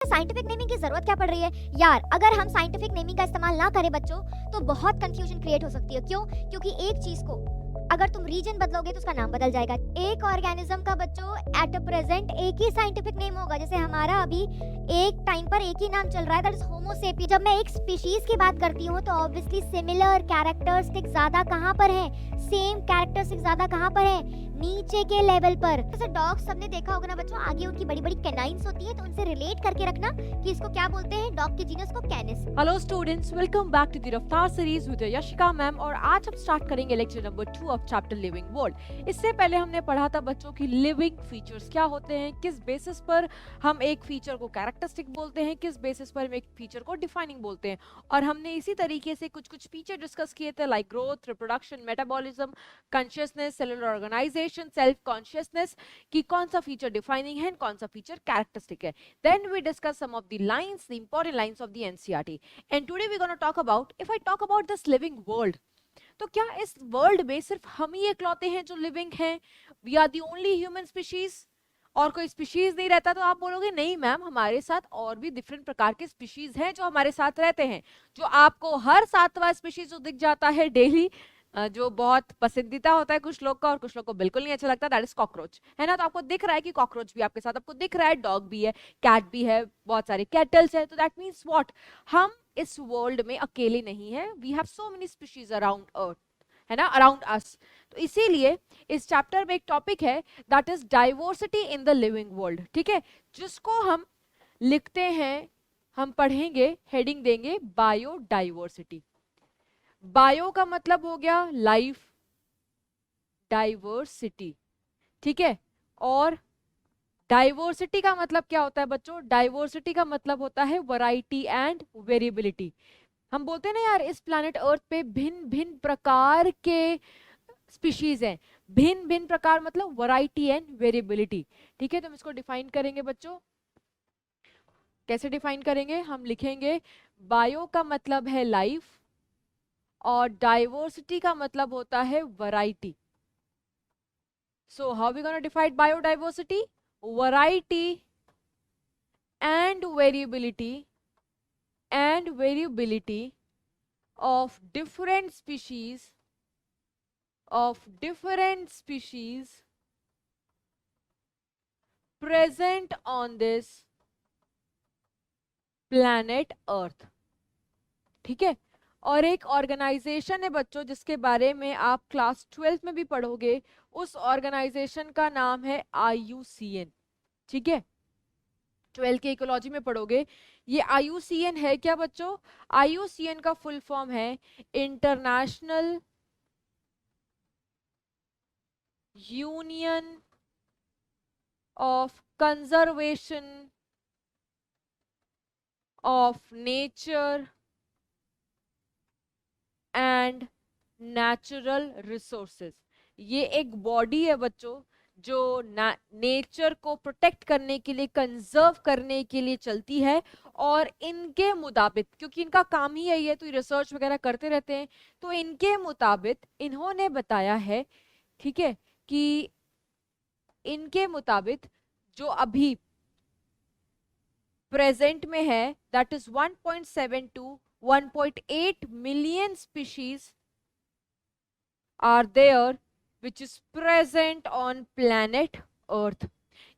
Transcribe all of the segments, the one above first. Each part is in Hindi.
साइंटिफिक नेमिंग की जरूरत क्या पड़ रही है यार? अगर हम साइंटिफिक नेमिंग का इस्तेमाल ना करें बच्चों तो बहुत कंफ्यूजन क्रिएट हो सकती है। क्यों? क्योंकि एक चीज को अगर तुम रीजन बदलोगे तो उसका नाम बदल जाएगा। एक ऑर्गेनिज्म का बच्चों एट प्रेजेंट एक ही साइंटिफिक नेम होगा। जैसे हमारा अभी एक टाइम पर एक ही नाम चल रहा है, दैट इज होमो सेपियंस। जब मैं एक स्पीशीज की बात करती हूँ तो ऑब्वियसली सिमिलर कैरेक्टरिस्टिक ज्यादा कहाँ पर है? सेम कैरेक्टरिस्टिक ज्यादा कहाँ पर है? नीचे के लेवल पर। जैसे डॉग्स सबने देखा होगा ना बच्चों, आगे उनकी बड़ी बड़ी कैनाइन्स होती है, तो उनसे रिलेट करके रखना कि इसको क्या बोलते हैं, डॉग के जीनस को Canis. Hello students, welcome back to the Raftaar series with Yashika ma'am. और आज हम स्टार्ट करेंगे lecture number 2 of chapter living world. इससे पहले हमने पढ़ा था बच्चों की लिविंग फीचर्स क्या होते हैं, किस बेसिस पर हम एक फीचर को कैरेक्टरिस्टिक बोलते हैं, किस बेसिस पर हम एक फीचर को डिफाइनिंग बोलते हैं। और हमने इसी तरीके से कुछ कुछ फीचर डिस्कस किए थे, like growth, reproduction, metabolism, consciousness, cellular organisation, self consciousness, कि कौन सा फीचर डिफाइनिंग है, कौन सा फीचर कैरेक्टरिस्टिक है। Then we discuss some of the lines, the important lines of the NCERT. And today we're going to talk about, if I talk about this living world, तो क्या इस वर्ल्ड में सिर्फ हम ही इकलौते हैं जो लिविंग हैं? We are the only human species, और कोई स्पीशीज नहीं रहता? तो आप बोलोगे नहीं मैम, हमारे साथ और भी डिफरेंट प्रकार के स्पीशीज हैं जो हमारे साथ रहते हैं। जो आपको हर 7वां स्पीशीज जो दिख जाता है डेली, जो बहुत पसंदीदा होता है कुछ लोग का और कुछ लोग को बिल्कुल नहीं अच्छा लगता, दैट इज कॉकरोच, है ना। तो आपको दिख रहा है कि कॉकरोच भी आपके साथ आपको दिख रहा है, डॉग भी है, कैट भी है, बहुत सारे कैटल्स है। तो दैट मीन्स व्हाट, हम इस वर्ल्ड में अकेले नहीं है, we have so many species around earth, है ना, अराउंड अस। तो इसीलिए इस चैप्टर में एक टॉपिक है that is diversity in the living world, ठीक है, जिसको हम लिखते हैं, हम पढ़ेंगे, हेडिंग देंगे बायोडाइवर्सिटी। बायो का मतलब हो गया लाइफ, डाइवर्सिटी, ठीक है। और डाइवर्सिटी का मतलब क्या होता है बच्चों? डाइवर्सिटी का मतलब होता है वैरायटी एंड वेरिएबिलिटी। हम बोलते हैं ना यार, इस प्लैनेट अर्थ पे भिन्न भिन्न प्रकार के स्पीशीज हैं। भिन्न भिन्न प्रकार मतलब वैरायटी एंड वेरिएबिलिटी, ठीक है। तो हम इसको डिफाइन करेंगे बच्चों। कैसे डिफाइन करेंगे? हम लिखेंगे बायो का मतलब है लाइफ और डाइवर्सिटी का मतलब होता है variety. So how we gonna define biodiversity? Variety and variability of different species present on this planet earth, ठीक है। और एक ऑर्गेनाइजेशन है बच्चों जिसके बारे में आप क्लास 12 में भी पढ़ोगे, उस ऑर्गेनाइजेशन का नाम है IUCN, ठीक है। 12 के इकोलॉजी में पढ़ोगे। ये IUCN है क्या बच्चों? IUCN का फुल फॉर्म है international union of conservation of nature and natural resources. ये एक बॉडी है बच्चों जो नेचर को प्रोटेक्ट करने के लिए, कंजर्व करने के लिए चलती है। और इनके मुताबिक, क्योंकि इनका काम ही यही है, तो रिसर्च वगैरह करते रहते हैं, तो इनके मुताबिक इन्होंने बताया है, ठीक है, कि इनके मुताबिक जो अभी प्रेजेंट में है that is 1.7 to 1.8 million species are there which is present on planet earth।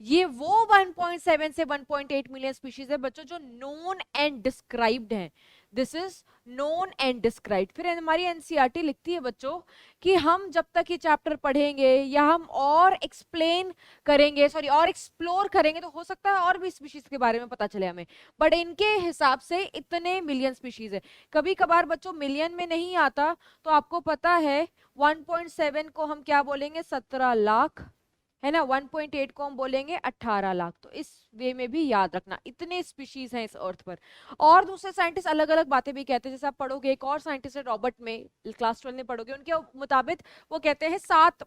ये वो 1.7 से 1.8 मिलियन स्पीशीज है बच्चों जो नोन एंड डिस्क्राइब्ड हैं। This is known and described. फिर हमारी एनसीईआरटी लिखती है बच्चों कि हम जब तक ये चैप्टर पढ़ेंगे या हम और एक्सप्लेन करेंगे, सॉरी और एक्सप्लोर करेंगे, तो हो सकता है और भी स्पीशीज के बारे में पता चले हमें, बट इनके हिसाब से इतने मिलियन स्पीशीज है। कभी कभार बच्चों मिलियन में नहीं आता, तो आपको पता है 1.7 को हम क्या बोलेंगे? 17 लाख, है ना। 1.8 को हम बोलेंगे 18 लाख। तो इस वे में भी याद रखना, इतने स्पीशीज हैं इस अर्थ पर। और दूसरे साइंटिस्ट अलग अलग बातें भी कहते हैं, जैसे आप पढ़ोगे, एक और साइंटिस्ट है रॉबर्ट में, क्लास 12 में पढ़ोगे, उनके मुताबिक वो कहते हैं 7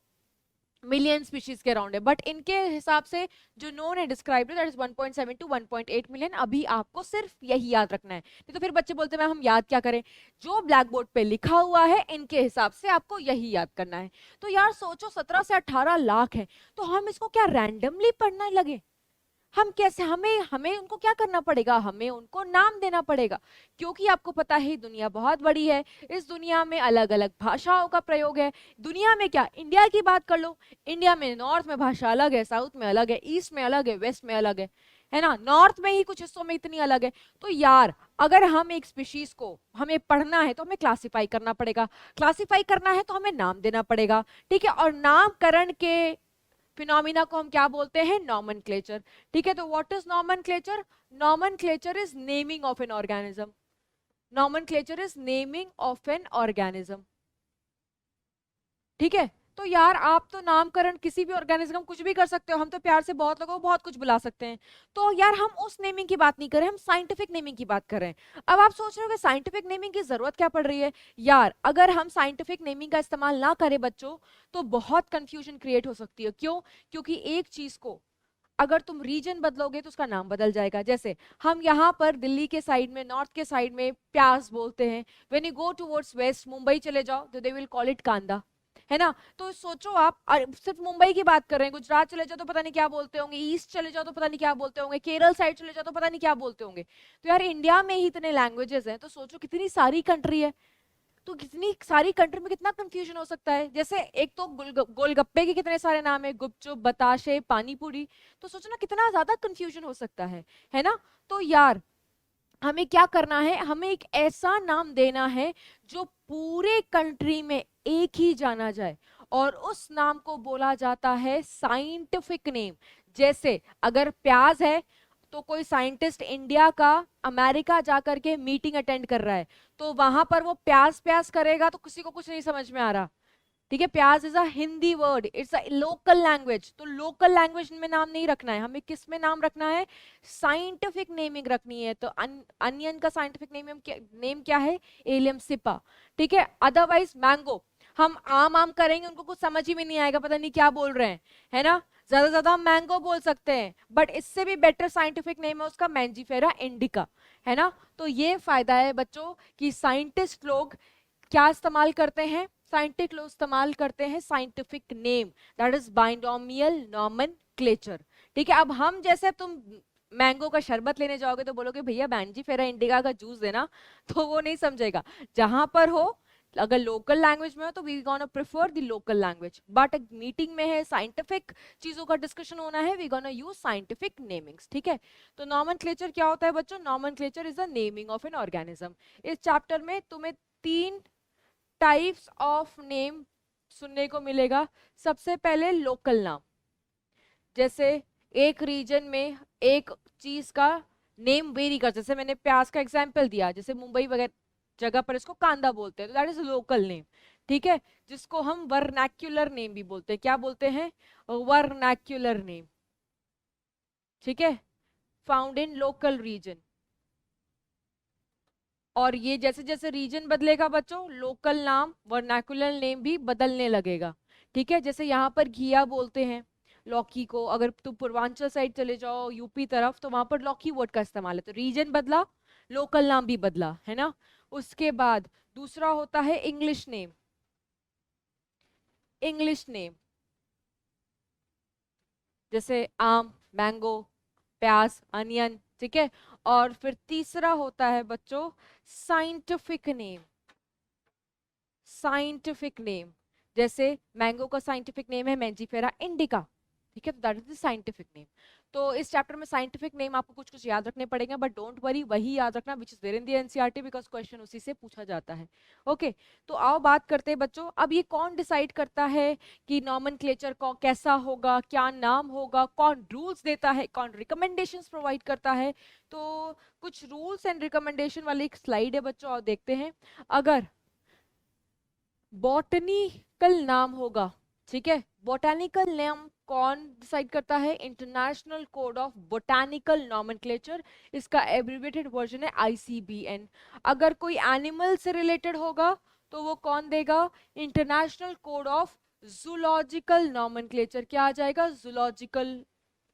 मिलियन स्पीशीज के अराउंड है, बट इनके हिसाब से जो नोन है described that is 1.7 to 1.8 million. अभी आपको सिर्फ यही याद रखना है, नहीं तो फिर बच्चे बोलते हैं हम याद क्या करें, जो ब्लैक बोर्ड पे लिखा हुआ है इनके हिसाब से आपको यही याद करना है। तो यार सोचो 17 से 18 लाख है, तो हम इसको क्या रैंडमली पढ़ने लगे? हम कैसे, हमें हमें उनको क्या करना पड़ेगा, हमें उनको नाम देना पड़ेगा, क्योंकि आपको पता है दुनिया बहुत बड़ी है, इस दुनिया में अलग अलग भाषाओं का प्रयोग है। दुनिया में क्या, इंडिया की बात कर लो, इंडिया में नॉर्थ में भाषा अलग है, साउथ में अलग है, ईस्ट में अलग है, वेस्ट में अलग है ना, नॉर्थ में ही कुछ हिस्सों में इतनी अलग है। तो यार अगर हम एक स्पीशीज को हमें पढ़ना है तो हमें क्लासिफाई करना पड़ेगा, क्लासिफाई करना है तो हमें नाम देना पड़ेगा, ठीक है। और नामकरण के फिनोमिना को हम क्या बोलते हैं, नॉमेनक्लेचर, ठीक है। तो what is nomenclature, nomenclature is naming of an organism, nomenclature is naming of an organism, ठीक है। तो यार आप तो नामकरण किसी भी ऑर्गेनिज्म कुछ भी कर सकते हो, हम तो प्यार से बहुत लोगों को बहुत कुछ बुला सकते हैं। तो यार हम उस नेमिंग की बात नहीं कर रहे, हम साइंटिफिक नेमिंग की बात कर रहे हैं। अब आप सोच रहे हो कि साइंटिफिक नेमिंग की जरूरत क्या पड़ रही है। यार अगर हम साइंटिफिक नेमिंग का इस्तेमाल ना करें बच्चों, तो बहुत कंफ्यूजन क्रिएट हो सकती है। क्यों, क्योंकि एक चीज को अगर तुम रीजन बदलोगे तो उसका नाम बदल जाएगा। जैसे हम यहाँ पर दिल्ली के साइड में, नॉर्थ के साइड में प्याज बोलते हैं, when you go towards waste, Mumbai चले जाओ तो दे विल कॉल इट कांदा, है ना। तो सोचो आप, सिर्फ मुंबई की बात कर रहे हैं, गुजरात चले जाओ तो पता नहीं क्या बोलते होंगे, ईस्ट चले जाओ तो पता नहीं क्या बोलते होंगे, केरल साइड चले जाओ तो पता नहीं क्या बोलते होंगे। तो यार इंडिया में ही इतने लैंग्वेजेस हैं, तो सोचो कितनी सारी कंट्री है, तो कितनी सारी कंट्री में कितना कंफ्यूजन हो सकता है। जैसे एक तो गोलगप्पे के कितने सारे नाम है, गुपचुप, बताशे, पानीपुरी, तो सोचो ना कितना ज्यादा कंफ्यूजन हो सकता है ना। तो यार हमें क्या करना है, हमें एक ऐसा नाम देना है जो पूरे कंट्री में एक ही जाना जाए, और उस नाम को बोला जाता है साइंटिफिक नेम। जैसे अगर प्याज है तो कोई साइंटिस्ट इंडिया का अमेरिका जाकर के मीटिंग अटेंड कर रहा है, तो वहां पर वो प्याज प्याज करेगा तो किसी को कुछ नहीं समझ में आ रहा, ठीक है। प्याज is a Hindi word, it's a local language, तो लोकल लैंग्वेज में नाम नहीं रखना है, हमें किस में नाम रखना है, साइंटिफिक नेमिंग रखनी है। तो अनियन का साइंटिफिक नेम क्या है, एलियम सिपा, ठीक है। अदरवाइज मैंगो, हम आम आम करेंगे उनको कुछ समझ ही में नहीं आएगा, पता नहीं क्या बोल रहे हैं, है ना। ज्यादा से ज्यादा हम मैंगो बोल सकते हैं, बट इससे भी बेटर साइंटिफिक नेम है उसका मैंजीफेरा इंडिका, है ना। तो ये फायदा है बच्चों कि साइंटिस्ट लोग क्या इस्तेमाल करते हैं, साइंटिफिक लोग इस्तेमाल करते हैं scientific name, that is binomial nomenclature, ठीक है। अब हम जैसे तुम मैंगो का शरबत लेने जाओगे तो बोलोगे भैया मैंजीफेरा इंडिका का जूस देना, तो वो नहीं समझेगा। जहां पर हो, अगर लोकल लैंग्वेज में हो तो we gonna prefer the local language, but meeting में है, साइंटिफिक चीजों का डिस्कशन होना है, we gonna use scientific namings, ठीक है। तो नॉमेनक्लेचर क्या होता है बच्चों, nomenclature is the naming of an organism. इस चैप्टर में तुम्हें 3 टाइप्स ऑफ नेम सुनने को मिलेगा। सबसे पहले लोकल नाम, जैसे एक रीजन में एक चीज का नेम वेरी कर, जैसे मैंने प्याज का एग्जांपल दिया, जैसे मुंबई वगैरह जगह पर इसको कांदा बोलते हैं, तो दैट इज लोकल नेम, ठीक है। जिसको हम वर्नैक्युलर नेम भी बोलते हैं, क्या बोलते हैं, वर्नैक्युलर नेम, ठीक है, फाउंड इन लोकल रीजन। और ये जैसे जैसे रीजन बदलेगा बच्चों, लोकल नाम वर्नाकुलर नेम भी बदलने लगेगा, ठीक है। जैसे यहाँ पर घिया बोलते हैं लौकी को, अगर तुम पूर्वांचल साइड चले जाओ यूपी तरफ तो वहां पर लौकी वर्ड का इस्तेमाल है, तो रीजन बदला, लोकल नाम भी बदला, है ना। उसके बाद दूसरा होता है इंग्लिश नेम, इंग्लिश नेम जैसे आम, मैंगो, प्याज, अनियन, ठीक है। और फिर तीसरा होता है बच्चों साइंटिफिक नेम, साइंटिफिक नेम जैसे मैंगो का साइंटिफिक नेम है मैंजीफेरा इंडिका, ठीक है, तो that is the scientific name. तो इस चैप्टर में साइंटिफिक नेम आपको कुछ कुछ याद रखने पड़ेंगे, बट डोंट वरी, वही याद रखना which is there in the NCERT, because question उसी से पूछा जाता है। ओके तो आओ बात करते हैं बच्चों, अब ये कौन डिसाइड करता है कि नॉमेनक्लेचर को कैसा होगा, क्या नाम होगा, कौन रूल्स देता है, कौन रिकमेंडेशंस प्रोवाइड करता है। तो कुछ रूल्स एंड रिकमेंडेशन वाली एक स्लाइड है बच्चों, और देखते हैं। अगर बॉटनिकल नाम होगा, ठीक है, बॉटनिकल नेम कौन डिसाइड करता है, international code of botanical nomenclature, इसका एब्रिविएटेड वर्जन है ICBN। अगर कोई एनिमल से रिलेटेड होगा तो वो कौन देगा, international code of zoological nomenclature, क्या आ जाएगा, जूलॉजिकल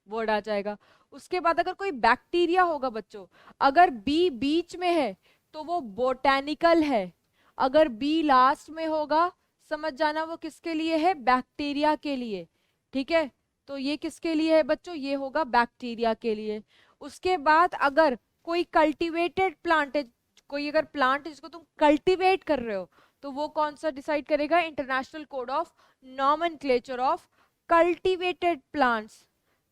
वर्ड आ जाएगा। उसके बाद अगर कोई बैक्टीरिया होगा बच्चों, अगर बी बीच में है तो वो बोटैनिकल है, अगर बी लास्ट में होगा समझ जाना वो किसके लिए है, बैक्टीरिया के लिए, ठीक है। तो ये किसके लिए है बच्चों, ये होगा बैक्टीरिया के लिए। उसके बाद अगर कोई कल्टीवेटेड प्लांट है, कोई अगर प्लांट है जिसको तुम कल्टीवेट कर रहे हो, तो वो कौन सा डिसाइड करेगा, international code of nomenclature of cultivated plants,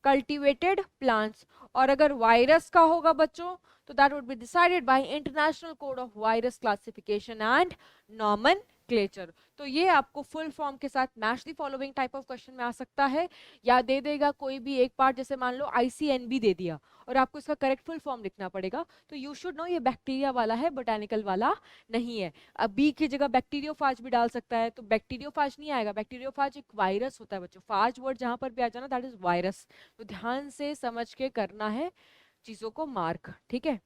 cultivated plants. और अगर वायरस का होगा बच्चों, तो that would be decided by international code of virus classification and nomenclature. तो ये आपको फुल फॉर्म के साथ match the following type of question में आ सकता है, या दे देगा कोई भी एक पार्ट, जैसे मान लो आईसीएनबी दे दिया और आपको इसका करेक्ट फुल फॉर्म लिखना पड़ेगा, तो यू शुड नो ये बैक्टीरिया वाला है, बोटेनिकल वाला नहीं है। अब बी की जगह बैक्टीरियोफाज भी डाल सकता है, तो बैक्टीरियोफाज नहीं आएगा, बैक्टीरियोफाज एक वायरस होता है बच्चों, फाज वर्ड जहां पर भी आ जाना दैट इज वायरस। तो ध्यान से समझ के करना है चीजों को मार्क, ठीक है।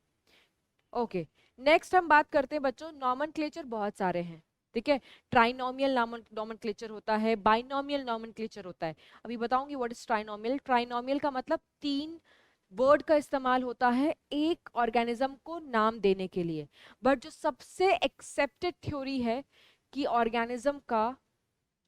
ओके, नेक्स्ट हम बात करते हैं बच्चों, नॉमेनक्लेचर बहुत सारे हैं, ठीक है। ट्राइनोमियल नॉमेनक्लेचर होता है, बाइनोमियल नॉमेनक्लेचर होता है। अभी बताऊंगी व्हाट इज ट्राइनोमियल। ट्राइनोमियल का मतलब 3 वर्ड का इस्तेमाल होता है एक ऑर्गेनिज्म को नाम देने के लिए, बट जो सबसे एक्सेप्टेड थ्योरी है कि ऑर्गेनिज्म का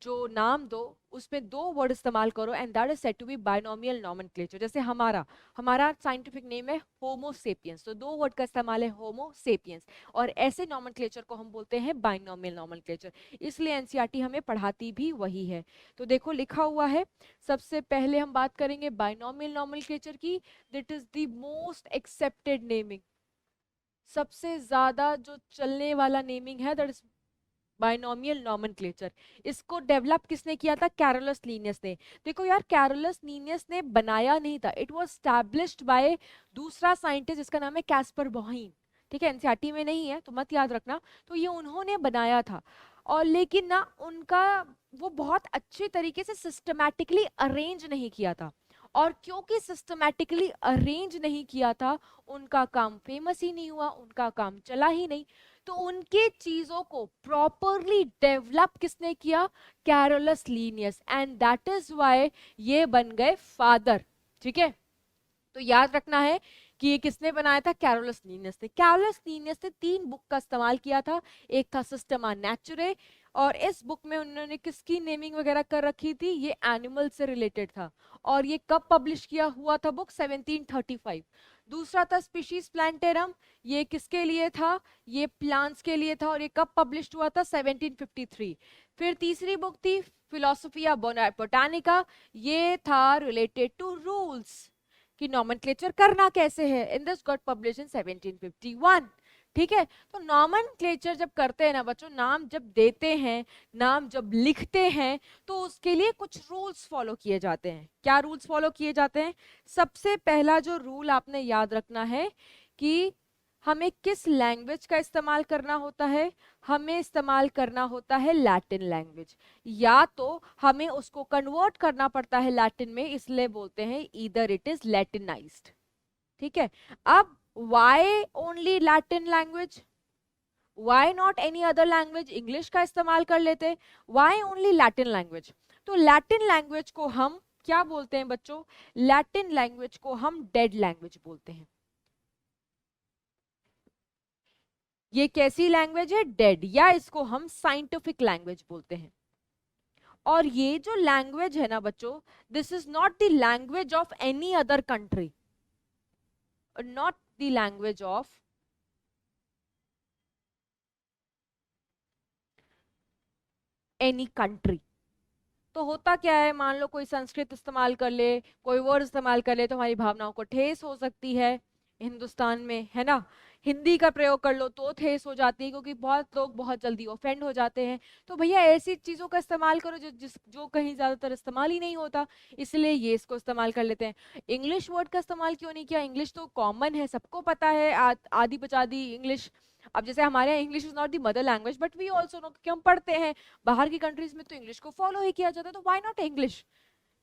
जो नाम दो उसमें 2 वर्ड इस्तेमाल करो, and that is said to be binomial nomenclature. जैसे हमारा साइंटिफिक नेम है होमो सेपियंस, तो 2 वर्ड का इस्तेमाल है होमो सेपियंस, और ऐसे नॉमेनक्लेचर को हम बोलते हैं बाइनोमियल नॉमेनक्लेचर। इसलिए एनसीईआरटी हमें पढ़ाती भी वही है। तो देखो लिखा हुआ है, सबसे पहले हम बात करेंगे बाइनोमियल नॉमेनक्लेचर की, that is the most accepted naming, सबसे ज्यादा जो चलने वाला नेमिंग है, दैट इज बाइनोमियल नॉमेनक्लेचर। इसको डेवलप किसने किया था, कैरोलस लीनियस ने। देखो यार, कैरोलस लीनियस ने बनाया नहीं था, इट वाज एस्टैब्लिश्ड बाय दूसरा साइंटिस्ट जिसका नाम है कैस्पर बॉहिम, ठीक है। एनसीईआरटी में नहीं है तो मत याद रखना, तो ये उन्होंने बनाया था। और लेकिन ना उनका वो बहुत अच्छे तरीके से सिस्टमैटिकली अरेंज नहीं किया था, और क्योंकि सिस्टमैटिकली अरेंज नहीं किया था, उनका काम फेमस ही नहीं हुआ, उनका काम चला ही नहीं। तो उनके चीजों को प्रॉपरली डेवलप किसने किया, Carolus Linnaeus, and that is why ये बन गए फादर, ठीक है। तो याद रखना है कि ये किसने बनाया था, कैरोलस लीनियस ने। कैरोलस लीनियस ने 3 बुक का इस्तेमाल किया था, एक था सिस्टमा नेचुरे, और इस बुक में उन्होंने किसकी नेमिंग वगैरह कर रखी थी, ये एनिमल से रिलेटेड था। और ये कब पब्लिश किया हुआ था बुक, 1735। दूसरा था स्पीशीज प्लांटेरम, ये किसके लिए था, ये प्लांट्स के लिए था, और ये कब पब्लिश हुआ था, 1753। फिर तीसरी बुक थी फिलोसोफिया बोटानिका, ये था रिलेटेड टू रूल्स कि नॉमेनक्लेचर करना कैसे है, in this got publish in 1751, ठीक है। तो नॉमेनक्लेचर जब करते हैं ना बच्चों, नाम जब देते हैं, नाम जब लिखते हैं, तो उसके लिए कुछ रूल्स फॉलो किए जाते हैं। क्या रूल्स फॉलो किए जाते हैं, सबसे पहला जो रूल आपने याद रखना है कि हमें किस लैंग्वेज का इस्तेमाल करना होता है, हमें इस्तेमाल करना होता है लैटिन लैंग्वेज, या तो हमें उसको कन्वर्ट करना पड़ता है लैटिन में, इसलिए बोलते हैं ईदर इट इज लैटिनाइज्ड, ठीक है। अब why only Latin language, why not any other language, English का इस्तेमाल कर लेते, why only Latin language। तो लैटिन लैंग्वेज को हम क्या बोलते हैं बच्चों, लैटिन लैंग्वेज को हम डेड लैंग्वेज बोलते हैं। ये कैसी लैंग्वेज है, डेड, या इसको हम साइंटिफिक लैंग्वेज बोलते हैं। और ये जो लैंग्वेज है ना बच्चों, this is not the language of any other country, not the language of any country। तो होता क्या है, मान लो कोई संस्कृत इस्तेमाल कर ले, कोई वर्ड इस्तेमाल कर ले, तो हमारी भावनाओं को ठेस हो सकती है हिंदुस्तान में, है ना। हिंदी का प्रयोग कर लो तो ठेस हो जाती है, क्योंकि बहुत लोग बहुत जल्दी ऑफेंड हो जाते हैं। तो भैया ऐसी चीजों का इस्तेमाल करो जो कहीं ज्यादातर इस्तेमाल ही नहीं होता, इसलिए ये इसको इस्तेमाल कर लेते हैं। इंग्लिश वर्ड का इस्तेमाल क्यों नहीं किया, इंग्लिश तो कॉमन है, सबको पता है, आदि बचादी इंग्लिश। अब जैसे हमारे यहाँ English is not the mother language, but we also know कि हम पढ़ते हैं, बाहर की कंट्रीज में तो इंग्लिश को फॉलो ही किया जाता है, तो व्हाई नॉट इंग्लिश,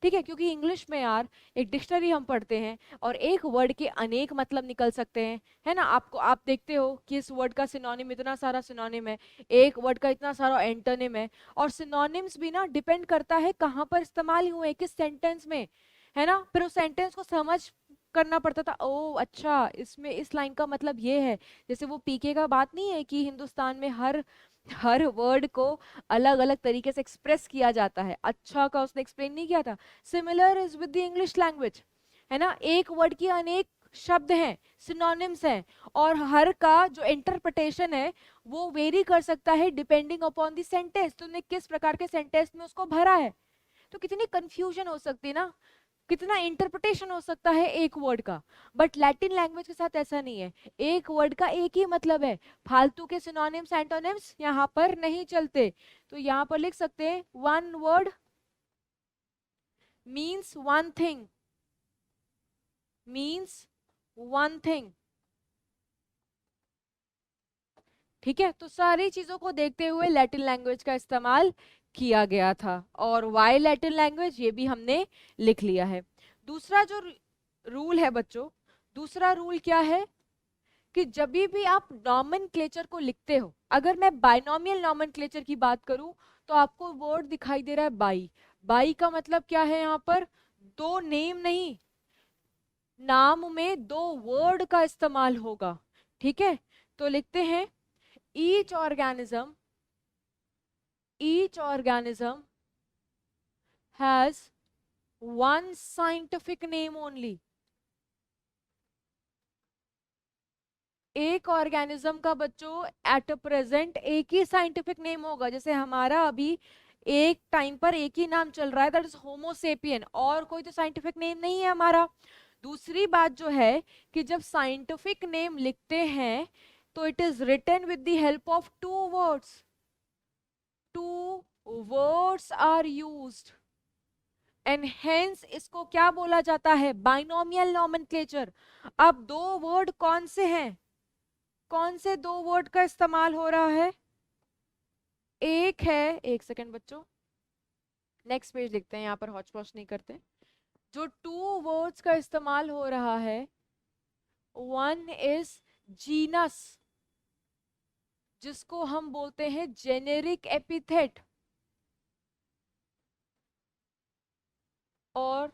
ठीक है। क्योंकि इंग्लिश में यार एक डिक्शनरी हम पढ़ते हैं, और एक वर्ड के अनेक मतलब निकल सकते हैं, है ना। आप देखते हो कि इस वर्ड का सिनोनिम, इतना सारा सिनोनिम है, एक वर्ड का इतना सारा एंटोनिम है, और सिनोनिम्स भी ना डिपेंड करता है कहाँ पर इस्तेमाल हुए, किस सेंटेंस में, है ना। फिर उस सेंटेंस को समझ करना पड़ता था, ओ अच्छा इसमें इस लाइन का मतलब ये है। जैसे वो पीके का बात नहीं है कि हिंदुस्तान में हर हर वर्ड को अलग अलग तरीके से एक्सप्रेस किया जाता है, अच्छा का उसने एक्सप्लेन नहीं किया था। Similar is with the English language, है ना, एक वर्ड की अनेक शब्द हैं, सिनोनिम्स हैं, और हर का जो इंटरप्रिटेशन है वो वेरी कर सकता है डिपेंडिंग अपॉन द सेंटेंस, तुमने किस प्रकार के सेंटेंस में उसको भरा है। तो कितनी कंफ्यूजन हो सकती है ना, कितना इंटरप्रिटेशन हो सकता है एक वर्ड का। बट लैटिन लैंग्वेज के साथ ऐसा नहीं है, एक वर्ड का एक ही मतलब है, फालतू के सिनोनिम्स एंटोनिम्स यहाँ पर नहीं चलते। तो यहाँ पर लिख सकते हैं one word means one thing, means one thing. ठीक है, तो सारी चीजों को देखते हुए लैटिन लैंग्वेज का इस्तेमाल किया गया था, और वाई लैटिन लैंग्वेज ये भी हमने लिख लिया है। दूसरा जो रूल है बच्चों, दूसरा रूल क्या है कि जब भी आप नॉमेनक्लेचर को लिखते हो, अगर मैं बाइनोमियल नॉमेनक्लेचर की बात करूं तो आपको वर्ड दिखाई दे रहा है बाई। बाई का मतलब क्या है, यहाँ पर दो नेम नहीं, नाम में दो वर्ड का इस्तेमाल होगा। ठीक है, तो लिखते हैं each organism has one scientific name only। एक ऑर्गेनिज्म का बच्चों एट प्रेजेंट एक ही साइंटिफिक नेम होगा। जैसे हमारा अभी एक टाइम पर एक ही नाम चल रहा है, दैट इज होमोसेपियन, और कोई तो साइंटिफिक नेम नहीं है हमारा। दूसरी बात जो है कि जब साइंटिफिक नेम लिखते हैं तो it is written with the help of two words, two words are used, and hence इसको क्या बोला जाता है, बाइनोमियल नॉमेनक्लेचर। अब दो वर्ड कौन से हैं, कौन से दो वर्ड का इस्तेमाल हो रहा है, एक है, एक सेकेंड बच्चों, नेक्स्ट पेज लिखते हैं, यहाँ पर हॉच पॉच नहीं करते। जो टू वर्ड्स का इस्तेमाल हो रहा है, वन इज जीनस, जिसको हम बोलते हैं जेनेरिक एपिथेट, और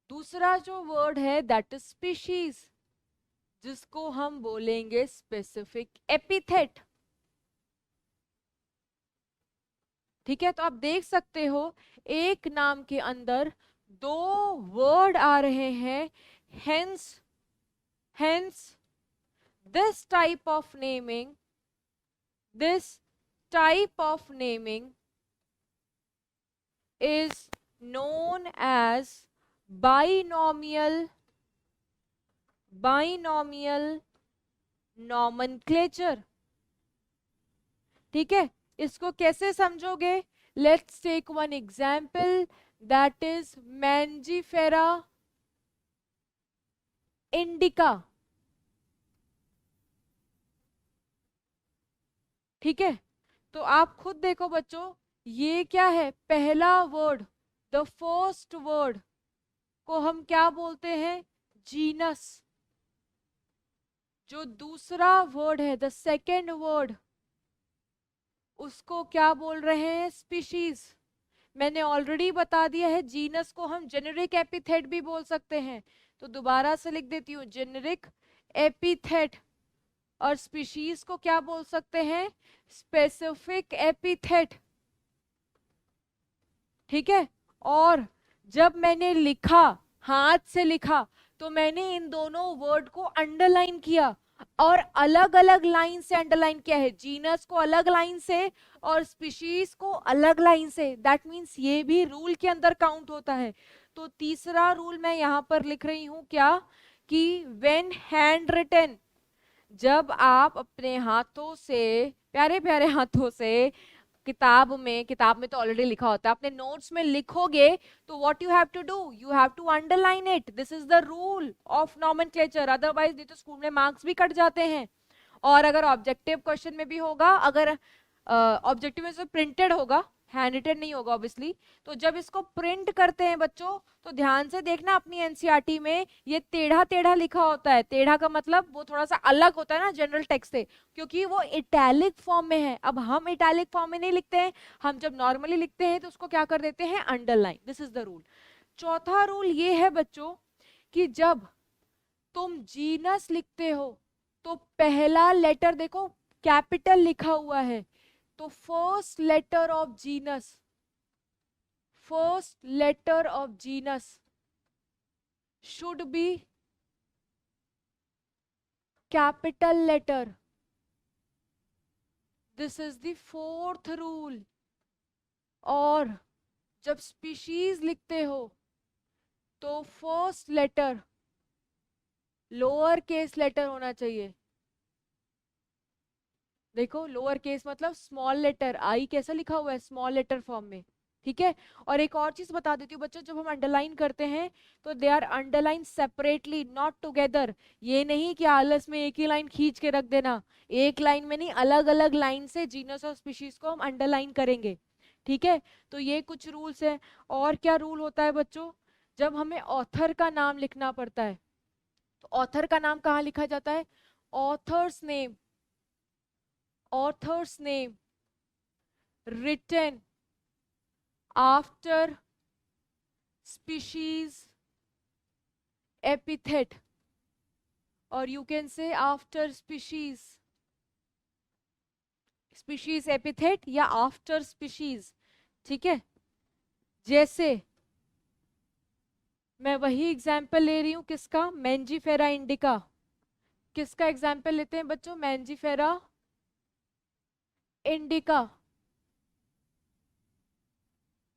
दूसरा जो वर्ड है दैट इज स्पीशीज, जिसको हम बोलेंगे स्पेसिफिक एपिथेट। ठीक है, तो आप देख सकते हो एक नाम के अंदर दो वर्ड आ रहे हैं, hence hence this type of naming, this type of naming is known as binomial nomenclature। ठीक है, इसको कैसे समझोगे, let's take one example, that is Mangifera indica. ठीक है, तो आप खुद देखो बच्चों, ये क्या है, पहला वर्ड, द फर्स्ट वर्ड को हम क्या बोलते हैं, जीनस। जो दूसरा वर्ड है, द सेकेंड वर्ड, उसको क्या बोल रहे हैं, स्पीशीज। मैंने ऑलरेडी बता दिया है, जीनस को हम जेनेरिक एपिथेट भी बोल सकते हैं, तो दोबारा से लिख देती हूँ, जेनेरिक एपिथेट, और स्पीशीज को क्या बोल सकते हैं, स्पेसिफिक एपिथेट। ठीक है, और जब मैंने लिखा, हाथ से लिखा, तो मैंने इन दोनों वर्ड को अंडरलाइन किया, और अलग अलग लाइन से अंडरलाइन किया है, जीनस को अलग लाइन से और स्पीशीज को अलग लाइन से। दैट मीन्स ये भी रूल के अंदर काउंट होता है। तो तीसरा रूल मैं यहां पर लिख रही हूं क्या, कि व्हेन हैंड रिटन, जब आप अपने हाथों से, प्यारे प्यारे हाथों से, किताब में तो ऑलरेडी लिखा होता है, अपने नोट्स में लिखोगे, तो what you have to do, you have to underline it. This is the rule of nomenclature, otherwise नहीं तो स्कूल में मार्क्स भी कट जाते हैं। और अगर ऑब्जेक्टिव क्वेश्चन में भी होगा, अगर ऑब्जेक्टिव में से प्रिंटेड होगा, हैंड रिटन नहीं होगा ऑब्वियसली, तो जब इसको प्रिंट करते हैं बच्चों, तो ध्यान से देखना, अपनी एनसीईआरटी में ये टेढ़ा टेढ़ा लिखा होता है। टेढ़ा का मतलब वो थोड़ा सा अलग होता है ना जनरल टेक्स्ट से, क्योंकि वो इटैलिक फॉर्म में है। अब हम इटैलिक फॉर्म में नहीं लिखते हैं, हम जब नॉर्मली लिखते हैं तो उसको क्या कर देते हैं, underline. This is the rule. चौथा रूल ये है बच्चों कि जब तुम जीनस लिखते हो तो पहला लेटर देखो कैपिटल लिखा हुआ है, तो first letter of genus, first letter of genus should be capital letter. This is the fourth rule. और जब स्पीशीज लिखते हो तो first letter lower case letter होना चाहिए. देखो लोअर केस मतलब स्मॉल लेटर, आई कैसा लिखा हुआ है, स्मॉल लेटर फॉर्म में. ठीक है. और एक और चीज बता देती हूँ बच्चों, जब हम अंडरलाइन करते हैं तो they are underline separately, not together. ये नहीं कि आलस में एक ही लाइन खींच के रख देना, एक लाइन में नहीं, अलग अलग लाइन से जीनस और स्पीशीज को हम अंडरलाइन करेंगे. ठीक है. तो ये कुछ रूल्स हैं. और क्या रूल होता है बच्चों, जब हमें ऑथर का नाम लिखना पड़ता है तो ऑथर का नाम कहाँ लिखा जाता है, author's name, author's name written after species epithet, or you can say after species, species epithet या after species. ठीक है. जैसे मैं वही एग्जाम्पल ले रही हूं किसका, मैंजीफेरा इंडिका. किसका एग्जाम्पल लेते हैं बच्चों, मैंजीफेरा इंडिका.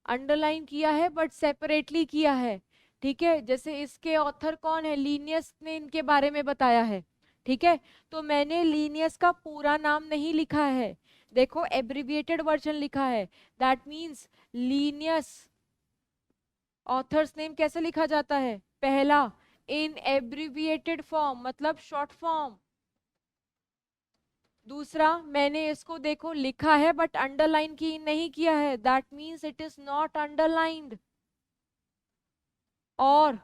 अंडरलाइन किया है बट सेपरेटली किया है. ठीक है. जैसे इसके ऑथर कौन है, लीनियस ने इनके बारे में बताया है. ठीक है. तो मैंने लीनियस का पूरा नाम नहीं लिखा है, देखो एब्रिविएटेड वर्जन लिखा है. That means Linnaeus author's name कैसे लिखा जाता है, पहला इन एब्रिविएटेड फॉर्म मतलब शॉर्ट फॉर्म. दूसरा मैंने इसको देखो लिखा है बट अंडरलाइन की नहीं किया है, that means it is not underlined. और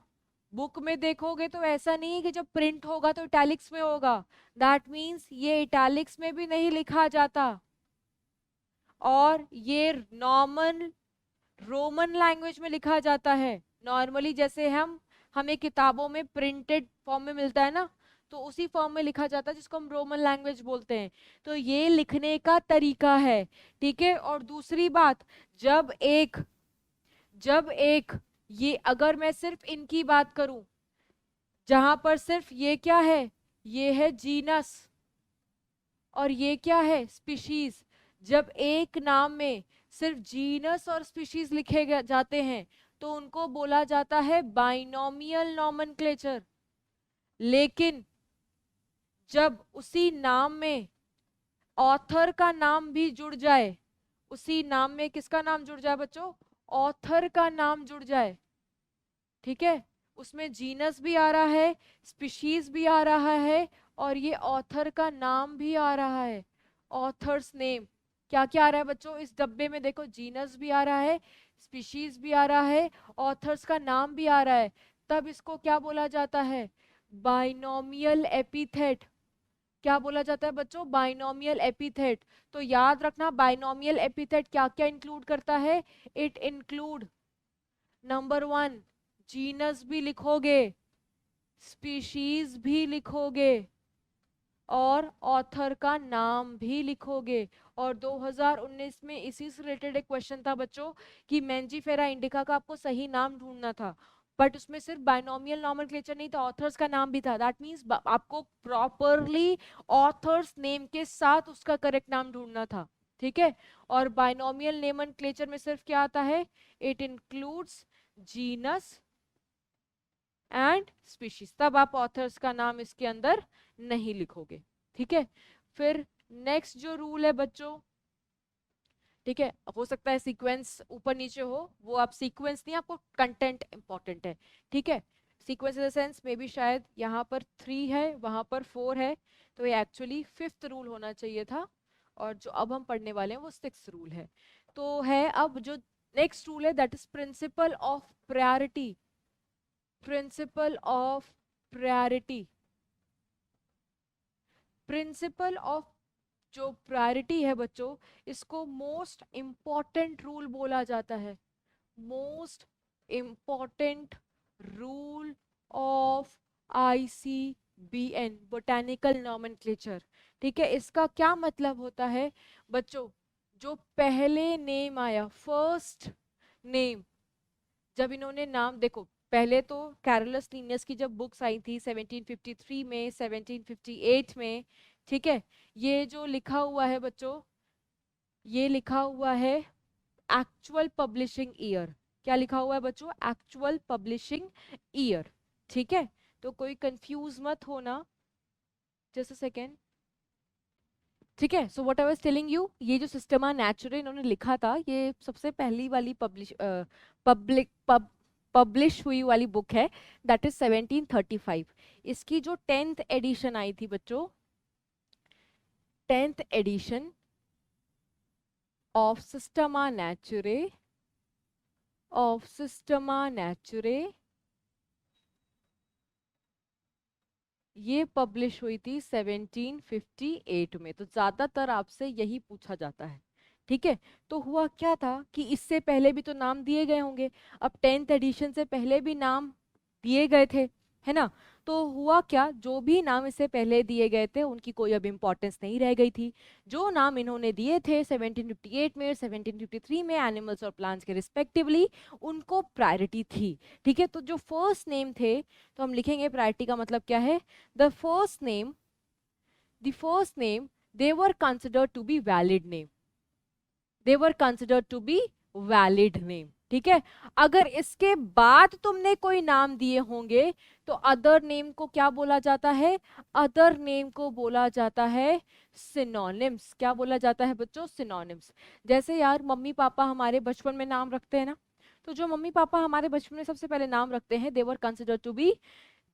बुक में देखोगे तो ऐसा नहीं है कि जब प्रिंट होगा तो इटैलिक्स में होगा, दैट मींस ये इटैलिक्स में भी नहीं लिखा जाता. और ये नॉर्मल रोमन लैंग्वेज में लिखा जाता है. नॉर्मली जैसे हमें किताबों में प्रिंटेड फॉर्म में मिलता है ना, तो उसी फॉर्म में लिखा जाता है जिसको हम रोमन लैंग्वेज बोलते हैं. तो ये लिखने का तरीका है. ठीक है. और दूसरी बात, जब एक ये अगर मैं सिर्फ इनकी बात करूं, जहां पर सिर्फ ये क्या है, ये है जीनस और ये क्या है, स्पीशीज. जब एक नाम में सिर्फ जीनस और स्पीशीज लिखे जाते हैं तो उनको बोला जाता है बाइनोमियल नॉमेनक्लेचर. लेकिन जब उसी नाम में ऑथर का नाम भी जुड़ जाए, उसी नाम में किसका नाम जुड़ जाए बच्चों, ऑथर का नाम जुड़ जाए. ठीक है. उसमें जीनस भी आ रहा है, स्पीशीज भी आ रहा है और ये ऑथर का नाम भी आ रहा है, ऑथर्स नेम. क्या क्या आ रहा है बच्चों इस डब्बे में, देखो जीनस भी आ रहा है, स्पीशीज भी आ रहा है, ऑथर्स का नाम भी आ रहा है. तब इसको क्या बोला जाता है, बाइनोमियल एपिथेट. क्या बोला जाता है बच्चों, बाइनोमियल एपिथेट. तो याद रखना बाइनोमियल एपिथेट क्या क्या इंक्लूड करता है, इट इंक्लूड नंबर 1 जीनस भी लिखोगे, स्पीशीज भी लिखोगे और ऑथर का नाम भी लिखोगे. और 2019 में इसी से रिलेटेड एक क्वेश्चन था बच्चों कि मैंजीफेरा इंडिका का आपको सही नाम ढूंढना था, बट उसमें सिर्फ बाइनोमियल नॉमेनक्लेचर नहीं था, ऑथर्स का नाम भी था. दैट मींस आपको प्रॉपरली ऑथर्स नेम के साथ उसका करेक्ट नाम ढूंढना था. ठीक है. और बाइनोमियल नॉमेनक्लेचर में सिर्फ क्या आता है, it includes genus and species. तब आप ऑथर्स का नाम इसके अंदर नहीं लिखोगे. ठीक है. फिर नेक्स्ट जो रूल है बच्चों, ठीक है, हो सकता है सीक्वेंस ऊपर नीचे हो, वो आप सीक्वेंस नहीं, आपको कंटेंट इंपॉर्टेंट है. ठीक है. Sequence in the sense may be शायद यहाँ पर 3 है वहां पर 4 है, तो ये एक्चुअली 5th रूल होना चाहिए था और जो अब हम पढ़ने वाले हैं वो 6th रूल है. तो है अब जो नेक्स्ट रूल है that is principle of priority. Principle of priority, principle of जो प्रायोरिटी है बच्चों, इसको मोस्ट इंपॉर्टेंट रूल बोला जाता है. Most important rule of ICBN, botanical nomenclature. ठीक है, इसका क्या मतलब होता है बच्चों, जो पहले नेम आया, फर्स्ट नेम, जब इन्होंने नाम, देखो पहले तो कैरोलस लिनियस की जब बुक्स आई थी 1753 में, 1758 में, ठीक है, ये जो लिखा हुआ है बच्चों, ये लिखा हुआ है एक्चुअल पब्लिशिंग ईयर। क्या लिखा हुआ है बच्चों? Actual publishing year. ठीक है, तो कोई कंफ्यूज मत होना, जस्ट अ सेकेंड। ठीक है, so what I was telling you, ये जो सिस्टमा नेचुरे इन्होंने लिखा था, ये सबसे पहली वाली पब्लिश हुई वाली बुक है, दैट इज 1735। इसकी जो 10th एडिशन आई थी बच्चों, 10th एडिशन ऑफ सिस्टमा नेचुरे ये पब्लिश हुई थी 1758 में। तो ज्यादातर आपसे यही पूछा जाता है। ठीक है, तो हुआ क्या था कि इससे पहले भी तो नाम दिए गए होंगे, अब 10th एडिशन से पहले भी नाम दिए गए थे, है ना? तो हुआ क्या, जो भी नाम इससे पहले दिए गए थे उनकी कोई अब इम्पोर्टेंस नहीं रह गई थी। जो नाम इन्होंने दिए थे 1758 में, 1753 में, एनिमल्स और प्लांट्स के रिस्पेक्टिवली, उनको प्रायोरिटी थी। ठीक है, तो जो फर्स्ट नेम थे, तो हम लिखेंगे प्रायोरिटी का मतलब क्या है, the first name they were considered to be valid name, they were considered to be valid name। ठीक है, अगर इसके बाद तुमने कोई नाम दिए होंगे तो अदर नेम को क्या बोला जाता है? अदर नेम को बोला जाता है सिनोनिम्स। क्या बोला जाता है बच्चों? सिनोनिम्स। जैसे यार मम्मी पापा हमारे बचपन में नाम रखते हैं ना, तो जो मम्मी पापा हमारे बचपन में सबसे पहले नाम रखते हैं, they were considered to be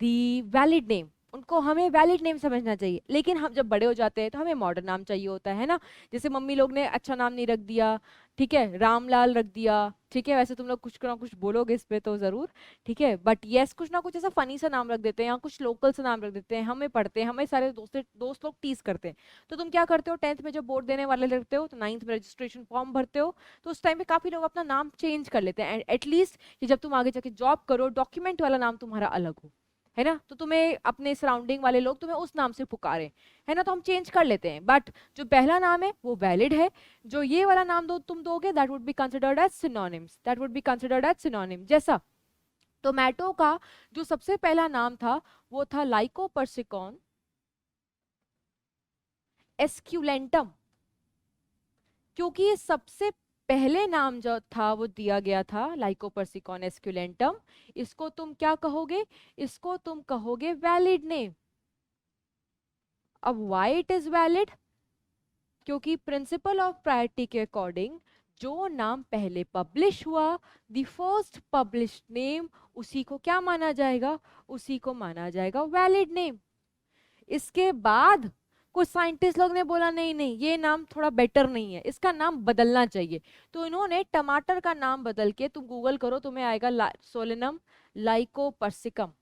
the valid name, उनको हमें वैलिड नेम समझना चाहिए। लेकिन हम जब बड़े हो जाते हैं तो हमें मॉडर्न नाम चाहिए होता है ना। जैसे मम्मी लोग ने अच्छा नाम नहीं रख दिया, ठीक है, रामलाल रख दिया। ठीक है, वैसे तुम लोग कुछ ना कुछ बोलोगे इस पे तो जरूर, ठीक है, बट यस कुछ ना कुछ ऐसा फनी सा नाम रख देते हैं या कुछ लोकल सा नाम रख देते हैं, हमें पढ़ते हैं, हमें सारे दोस्त लोग टीज करते हैं। तो तुम क्या करते हो, 10th में जब बोर्ड देने वाले लगते हो तो 9th में रजिस्ट्रेशन फॉर्म भरते हो, तो उस टाइम पे काफी लोग अपना नाम चेंज कर लेते हैं, एटलीस्ट कि जब तुम आगे जाके जॉब करो डॉक्यूमेंट वाला नाम तुम्हारा अलग हो, है ना, तो तुम्हें अपने सराउंडिंग वाले लोग तुम्हें उस नाम से पुकारे, है ना, तो हम चेंज कर लेते हैं। बट जो पहला नाम है वो वैलिड है, जो ये वाला नाम तुम दोगे that would be considered as synonyms, that would be considered as synonym. जैसा टोमेटो का जो सबसे पहला नाम था वो था लाइकोपर्सिकॉन एस्क्यूलेंटम, क्योंकि ये सबसे पहले नाम जो था वो दिया गया था लाइकोपर्सिकॉन एस्क्यूलेंटम, इसको तुम क्या कहोगे? इसको तुम कहोगे वैलिड नेम। अब व्हाई इट इज वैलिड? क्योंकि प्रिंसिपल ऑफ प्रायोरिटी के अकॉर्डिंग जो नाम पहले पब्लिश हुआ, द फर्स्ट पब्लिश नेम, उसी को क्या माना जाएगा? उसी को माना जाएगा वैलिड नेम। इसके बाद कुछ साइंटिस्ट लोग ने बोला नहीं नहीं ये नाम थोड़ा बेटर नहीं है, इसका नाम बदलना चाहिए, तो इन्होंने टमाटर का नाम बदल के, तुम गूगल करो तुम्हें आएगा सोलेनम लाइकोपर्सिकम।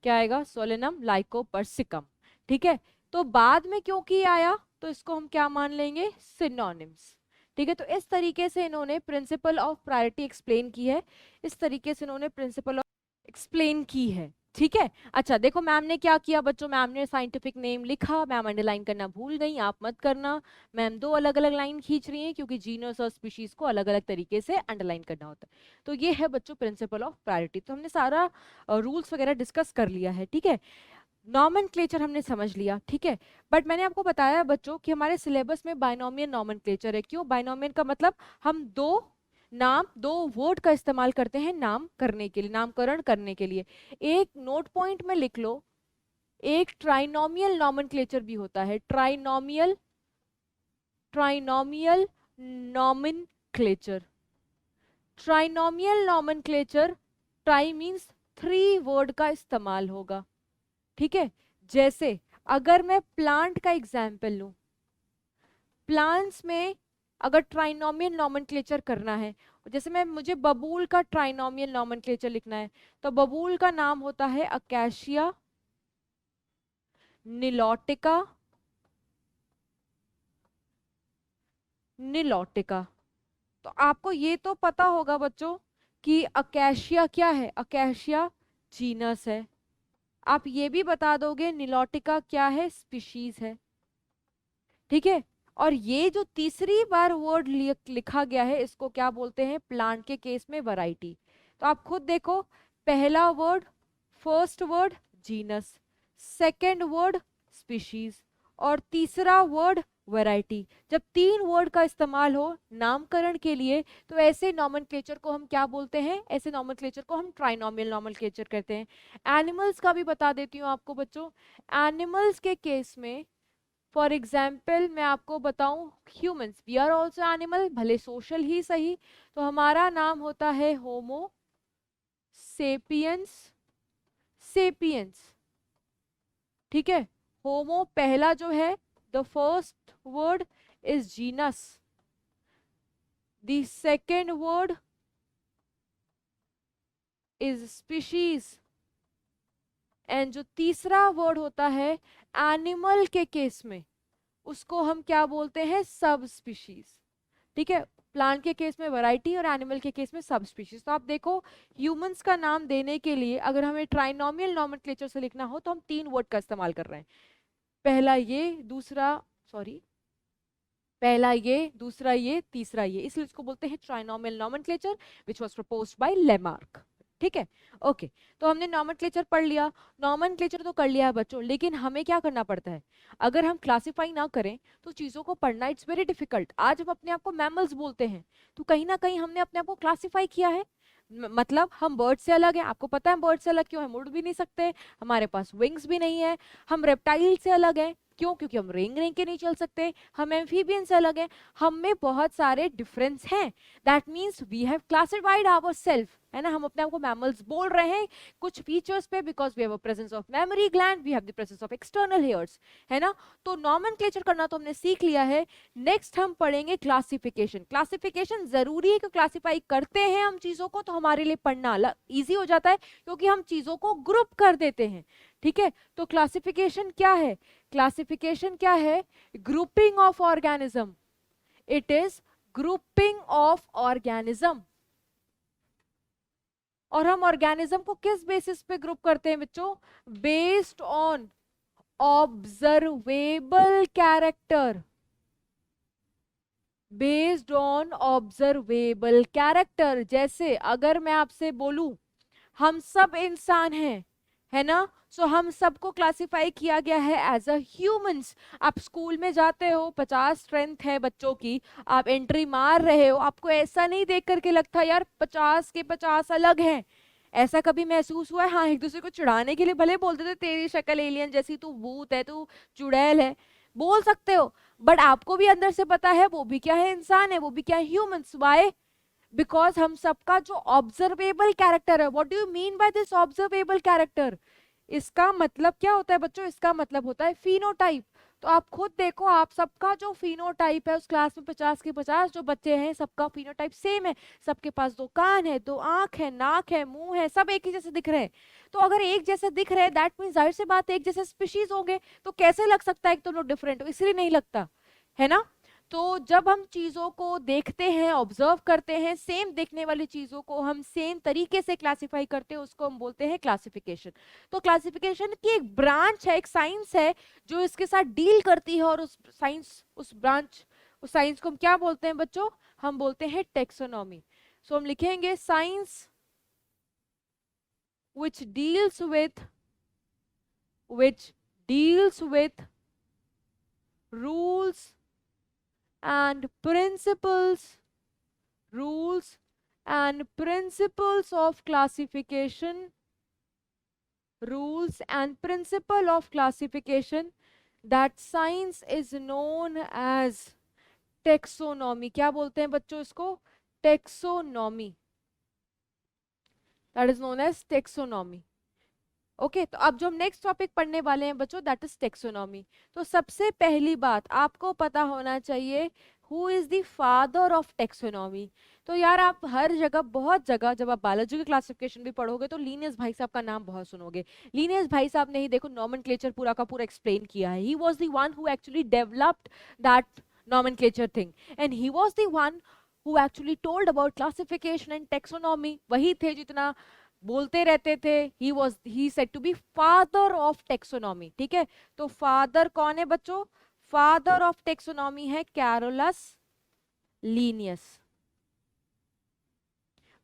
क्या आएगा? Solanum lycopersicum. ठीक है, तो बाद में क्योंकि आया तो इसको हम क्या मान लेंगे? सिनोनिम्स। ठीक है, तो इस तरीके से इन्होंने प्रिंसिपल ऑफ प्रायोरिटी एक्सप्लेन की है, इस तरीके से इन्होंने प्रिंसिपल ऑफ एक्सप्लेन की है। ठीक है, अच्छा देखो मैम ने क्या किया बच्चों, मैम ने साइंटिफिक नेम लिखा, मैम अंडरलाइन करना भूल गई, आप मत करना, मैम दो अलग अलग लाइन खींच रही हैं क्योंकि जीनस और स्पीशीज को अलग अलग तरीके से अंडरलाइन करना होता है। तो ये है बच्चों प्रिंसिपल ऑफ प्रायोरिटी। तो हमने सारा रूल्स वगैरह डिस्कस कर लिया है, ठीक है, नॉमेनक्लेचर हमने समझ लिया, ठीक है, बट मैंने आपको बताया बच्चों कि हमारे सिलेबस में बाइनोमियल नॉमेनक्लेचर है। क्यों बाइनोमियल का मतलब? हम दो वर्ड का इस्तेमाल करते हैं नाम करने के लिए, नामकरण करने के लिए। एक नोट पॉइंट में लिख लो, एक ट्राइनोमियल नॉमेनक्लेचर भी होता है, trinomial nomenclature. Trinomial nomenclature, try means 3 word का इस्तेमाल होगा। ठीक है, जैसे अगर मैं प्लांट का एग्जाम्पल लूं, प्लांट्स में अगर ट्राइनोमियल नॉमेनक्लेचर करना है, जैसे मुझे बबूल का ट्राइनोमियल नॉमेनक्लेचर लिखना है, तो बबूल का नाम होता है अकेशिया निलोटिका, तो आपको ये तो पता होगा बच्चों कि अकेशिया क्या है, अकेशिया जीनस है। आप ये भी बता दोगे निलोटिका क्या है, स्पीशीज है, ठीक है। और ये जो तीसरी बार वर्ड लिखा गया है इसको क्या बोलते हैं, प्लांट के केस में वैरायटी। तो आप खुद देखो, पहला word, first word genus, second word species, और तीसरा वर्ड वैरायटी। जब तीन वर्ड का इस्तेमाल हो नामकरण के लिए तो ऐसे नॉमेनक्लेचर को हम क्या बोलते हैं, ऐसे नॉमेनक्लेचर को हम ट्राइनोमियल नॉमेनक्लेचर कहते हैं। एनिमल्स का भी बता देती हूँ आपको बच्चों। एनिमल्स के केस में फॉर एग्जाम्पल मैं आपको बताऊं, humans, we are also animal, भले सोशल ही सही। तो हमारा नाम होता है होमो सेपियंस, सेपियंस, ठीक है। होमो पहला जो है, the first word is genus, the second word is species, and जो तीसरा वर्ड होता है एनिमल के केस में उसको हम क्या बोलते हैं, सब स्पीशीज, ठीक है। प्लांट के केस में वैरायटी और एनिमल के केस में सब स्पीशीज। तो आप देखो ह्यूमंस का नाम देने के लिए अगर हमें ट्राइनोमियल नॉमेनक्लेचर से लिखना हो तो हम तीन वर्ड का इस्तेमाल कर रहे हैं, पहला ये, दूसरा सॉरी पहला ये, दूसरा ये, तीसरा ये, इसलिए इसको बोलते हैं trinomial nomenclature which was proposed by Lamarck, ठीक है। ओके, तो हमने नॉमेनक्लेचर पढ़ लिया, नॉमेनक्लेचर तो कर लिया है बच्चों, लेकिन हमें क्या करना पड़ता है, अगर हम क्लासिफाई ना करें तो चीज़ों को पढ़ना इट्स वेरी डिफिकल्ट। आज हम अपने आप को मैमल्स बोलते हैं तो कहीं ना कहीं हमने अपने आप को क्लासिफाई किया है, मतलब हम बर्ड से अलग हैं। आपको पता है बर्ड से अलग क्यों है, हम उड़ भी नहीं सकते, हमारे पास विंग्स भी नहीं है। हम रेप्टाइल से अलग हैं, क्यों, क्योंकि हम रेंग रेंग के नहीं चल सकते। हम एम्फीबियन से अलग हैं, हम में बहुत सारे डिफरेंस हैं। That means we have classified ourself, है ना। हम अपने आप को मैमल्स बोल रहे हैं कुछ फीचर्स पे, because we have a presence of mammary gland, we have the presence of external hairs, है ना। तो नॉमेनक्लेचर करना तो हमने सीख लिया है। नेक्स्ट हम पढ़ेंगे क्लासिफिकेशन। क्लासिफिकेशन जरूरी है कि क्लासिफाई करते हैं हम चीजों को तो हमारे लिए पढ़ना ईजी हो जाता है, क्योंकि हम चीजों को ग्रुप कर देते हैं, ठीक है। तो क्लासिफिकेशन क्या है, क्लासिफिकेशन क्या है, grouping of organism, it is grouping of organism. और हम ऑर्गेनिज्म को किस बेसिस पे ग्रुप करते हैं बच्चों, based on observable character, based on observable character. जैसे अगर मैं आपसे बोलूं हम सब इंसान हैं, है ना, सो हम सबको क्लासिफाई किया गया है एज अ ह्यूमंस। आप स्कूल में जाते हो, 50 स्ट्रेंथ है बच्चों की, आप एंट्री मार रहे हो, आपको ऐसा नहीं देख करके लगता यार 50 के 50 अलग हैं। ऐसा कभी महसूस हुआ है, हाँ एक दूसरे को चिढ़ाने के लिए भले बोलते थे तेरी शक्ल एलियन जैसी, तू भूत है, तू चुड़ैल है, बोल सकते हो, बट आपको भी अंदर से पता है वो भी क्या है, इंसान है, वो भी क्या है, ह्यूमंस। वाई, बिकॉज हम सबका जो ऑब्जर्वेबल कैरेक्टर है, what do you mean by this observable character, इसका मतलब क्या होता है बच्चों, इसका मतलब होता है फिनोटाइप। तो आप खुद देखो, आप सबका जो फिनोटाइप है उस क्लास में 50 के 50 जो बच्चे हैं सबका फिनोटाइप सेम है। सबके पास 2 कान है, 2 आंख है, नाक है, मुंह है, सब एक ही जैसे दिख रहे हैं। तो अगर एक जैसे दिख रहे हैं दैट मीन जाहिर सी बात है एक जैसे स्पीशीज होंगे, तो कैसे लग सकता है कि दोनों डिफरेंट हो, इसलिए नहीं लगता, है ना। तो जब हम चीज़ों को देखते हैं, ऑब्जर्व करते हैं, सेम देखने वाली चीज़ों को हम सेम तरीके से क्लासिफाई करते हैं, उसको हम बोलते हैं क्लासिफिकेशन। तो क्लासिफिकेशन की एक ब्रांच है, एक साइंस है जो इसके साथ डील करती है, और उस साइंस को हम क्या बोलते हैं बच्चों, हम बोलते हैं टेक्सोनॉमी। सो हम लिखेंगे science which deals with rules and principles of classification, rules and principle of classification, that science is known as taxonomy। क्या बोलते हैं बच्चों इसको, taxonomy, that is known as taxonomy। Okay, तो अब जो हम नेक्स्ट टॉपिक पढ़ने वाले हैं बच्चों, दैट इज टेक्सोनॉमी। तो सबसे पहली बात आपको पता होना चाहिए, who is the father of taxonomy. तो यार आप हर जगह, बहुत जगह जब आप बायोलॉजी की क्लासिफिकेशन भी पढ़ोगे तो लीनियस भाई साहब का नाम बहुत सुनोगे। लीनियस भाई साहब ने ही देखो नॉमेनक्लेचर पूरा का पूरा एक्सप्लेन किया है। He was the one who actually developed that nomenclature thing, and he was the one who actually told about classification and taxonomy। वही थे जितना बोलते रहते थे, ही said to be father of taxonomy. ठीक है, तो फादर कौन है बच्चों? फादर ऑफ टेक्सोनॉमी है कैरोलस लीनियस।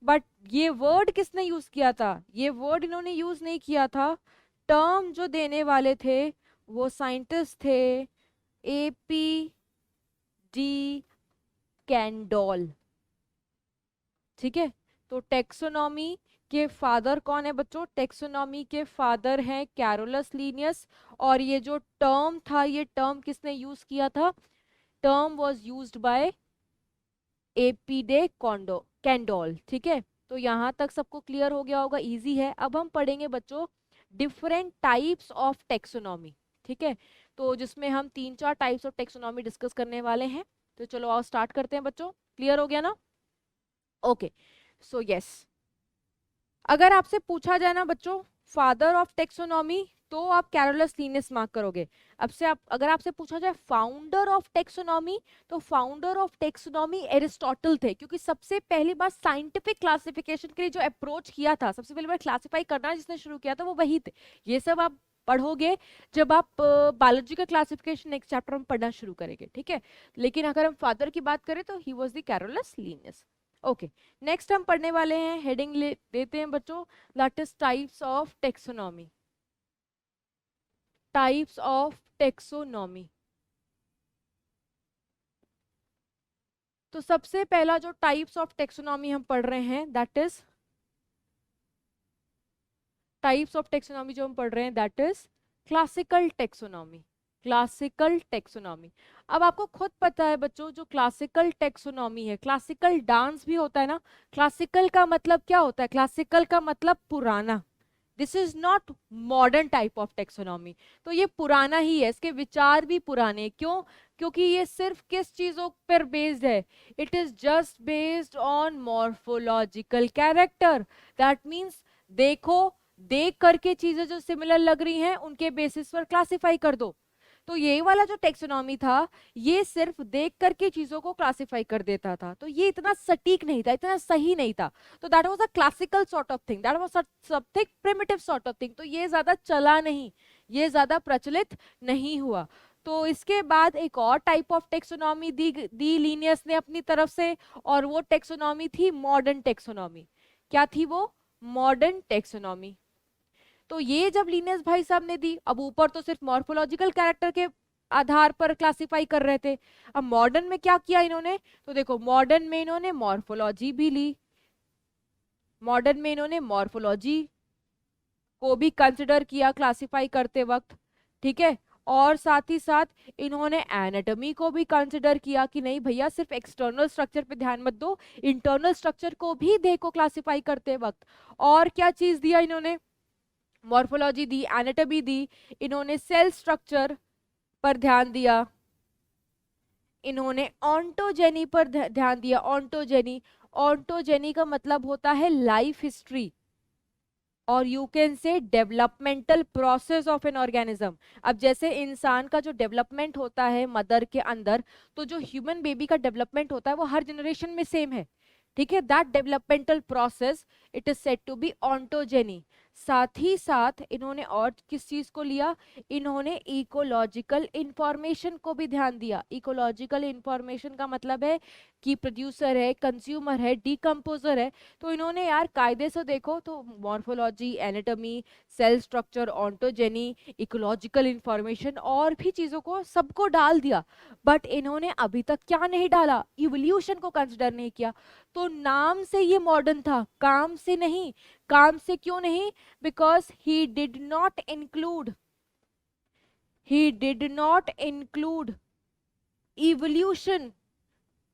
बट ये वर्ड किसने यूज किया था? ये वर्ड इन्होंने यूज नहीं किया था, टर्म जो देने वाले थे वो साइंटिस्ट थे एपी डी कैंडोल। ठीक है, तो टेक्सोनॉमी के फादर कौन है बच्चों? टेक्सोनॉमी के फादर हैं कैरोलस लीनियस। और ये जो टर्म था, ये टर्म किसने यूज किया था? Term was used by AP day Candolle. ठीक है, तो यहाँ तक सबको क्लियर हो गया होगा, इजी है। अब हम पढ़ेंगे बच्चों डिफरेंट टाइप्स ऑफ टेक्सोनॉमी। ठीक है, तो जिसमें हम 3-4 टाइप्स ऑफ टेक्सोनॉमी डिस्कस करने वाले हैं। तो चलो आओ स्टार्ट करते हैं बच्चों। क्लियर हो गया ना? ओके, सो यस, अगर आपसे पूछा जाए ना बच्चों फादर ऑफ टेक्सोनॉमी, तो आप कैरोलस लीनियस मार्क करोगे। अब से आप अगर आपसे पूछा जाए फाउंडर ऑफ टेक्सोनॉमी, तो फाउंडर ऑफ टेक्सोनॉमी एरिस्टोटल थे, क्योंकि सबसे पहली बार साइंटिफिक क्लासिफिकेशन के लिए जो अप्रोच किया था, सबसे पहली बार क्लासिफाई करना जिसने शुरू किया था, वो वही थे। ये सब आप पढ़ोगे जब आप बायोलॉजी का क्लासिफिकेशन नेक्स्ट चैप्टर में पढ़ना शुरू करेंगे। ठीक है, लेकिन अगर हम फादर की बात करें तो he was the Carolus Linnaeus. Okay, next हम पढ़ने वाले हैं, हेडिंग देते हैं बच्चों, that is types of taxonomy. Types of taxonomy. तो सबसे पहला जो टाइप्स ऑफ टेक्सोनॉमी हम पढ़ रहे हैं, that is types of taxonomy जो हम पढ़ रहे हैं that is classical taxonomy. Classical taxonomy. अब आपको खुद पता है बच्चों, जो क्लासिकल टेक्सोनॉमी है, क्लासिकल डांस भी होता है ना। क्लासिकल का मतलब क्या होता है? क्लासिकल का मतलब पुराना। This is not modern type of taxonomy. तो ये पुराना ही है, इसके विचार भी पुराने हैं। क्यों? क्योंकि ये सिर्फ किस चीजों पर बेस्ड है? It is just based on morphological character. That means देखो, देख करके चीजें जो सिमिलर लग रही हैं उनके बेसिस पर क्लासिफाई कर दो। तो ये वाला जो टेक्सोनॉमी था, ये सिर्फ देख करके चीजों को क्लासिफाई कर देता था, तो ये इतना सटीक नहीं था, इतना सही नहीं था। तो that was a classical sort of thing, that was something primitive sort of thing. तो ये ज्यादा चला नहीं, ये ज्यादा प्रचलित नहीं हुआ। तो इसके बाद एक और type of taxonomy the Linnaeus ने अपनी तरफ से, और वो टेक्सोनॉमी थी मॉडर्न टेक्सोनॉमी। क्या थी वो? Modern taxonomy. तो ये जब लीनियस भाई साहब ने दी, अब ऊपर तो सिर्फ मॉर्फोलॉजिकल कैरेक्टर के आधार पर क्लासिफाई कर रहे थे, अब मॉडर्न में क्या किया इन्होंने? तो देखो, मॉडर्न में इन्होंने मॉर्फोलॉजी भी ली, मॉडर्न में इन्होंने मॉर्फोलॉजी को भी कंसिडर किया क्लासिफाई करते वक्त। ठीक है, और साथ ही साथ इन्होंने एनाटॉमी को भी कंसिडर किया कि नहीं भैया सिर्फ एक्सटर्नल स्ट्रक्चर पे ध्यान मत दो, इंटरनल स्ट्रक्चर को भी देखो क्लासिफाई करते वक्त। और क्या चीज दिया इन्होंने? मॉर्फोलॉजी दी, एनाटॉमी दी, इन्होंने सेल स्ट्रक्चर पर ध्यान दिया, इन्होंने ऑन्टोजेनी पर ध्यान दिया। ऑन्टोजेनी, ऑन्टोजेनी का मतलब होता है लाइफ हिस्ट्री, और you can say developmental process of an organism. अब जैसे इंसान का जो डेवलपमेंट होता है मदर के अंदर, तो जो ह्यूमन बेबी का डेवलपमेंट होता है वो हर जनरेशन में सेम है। ठीक है, that developmental process it is said to be ontogeny. साथ ही साथ इन्होंने और किस चीज को लिया? इन्होंने इकोलॉजिकल इंफॉर्मेशन को भी ध्यान दिया। इकोलॉजिकल इंफॉर्मेशन का मतलब है कि प्रोड्यूसर है, कंज्यूमर है, डिकम्पोजर है। तो इन्होंने यार कायदे से देखो तो morphology, anatomy, cell structure, ontogeny, ecological information और भी चीजों को सबको डाल दिया। बट इन्होंने अभी तक क्या नहीं डाला? इवोल्यूशन को कंसिडर नहीं किया। तो नाम से ये मॉडर्न था, काम से नहीं। काम से क्यों नहीं? Because he did not include evolution.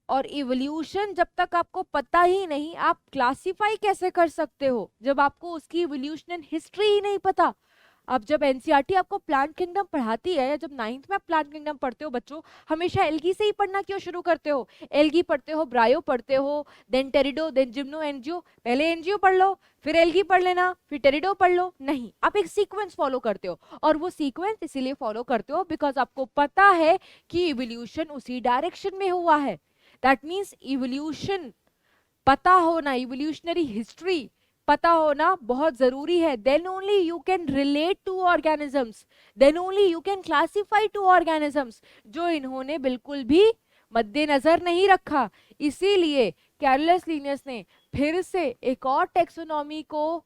और इवोल्यूशन जब तक आपको पता ही नहीं, आप क्लासिफाई कैसे कर सकते हो जब आपको उसकी इवोल्यूशनल हिस्ट्री ही नहीं पता? अब जब एनसीईआरटी आपको प्लांट किंगडम पढ़ाती है, या जब 9th में आप प्लांट किंगडम पढ़ते हो बच्चों, हमेशा एल्गी से ही पढ़ना क्यों शुरू करते हो? एल्गी पढ़ते हो, ब्रायो पढ़ते हो, देन टेरिडो, देन जिम्नो, एनजियो। पहले एनजियो पढ़ लो, फिर एल्गी पढ़ लेना, फिर टेरिडो पढ़ लो। नहीं, आप एक सीक्वेंस फॉलो करते हो, और वो सीक्वेंस इसीलिए फॉलो करते हो बिकॉज आपको पता है कि इवोल्यूशन उसी डायरेक्शन में हुआ है। दैट मीन्स इवोल्यूशन पता होना, इवोल्यूशनरी हिस्ट्री पता होना बहुत जरूरी है। Then only you can relate to organisms, then only you can classify to organisms, जो इन्होंने बिल्कुल भी मद्देनजर नहीं रखा। इसीलिए कैरोलस लीनियस ने फिर से एक और टेक्सोनॉमी को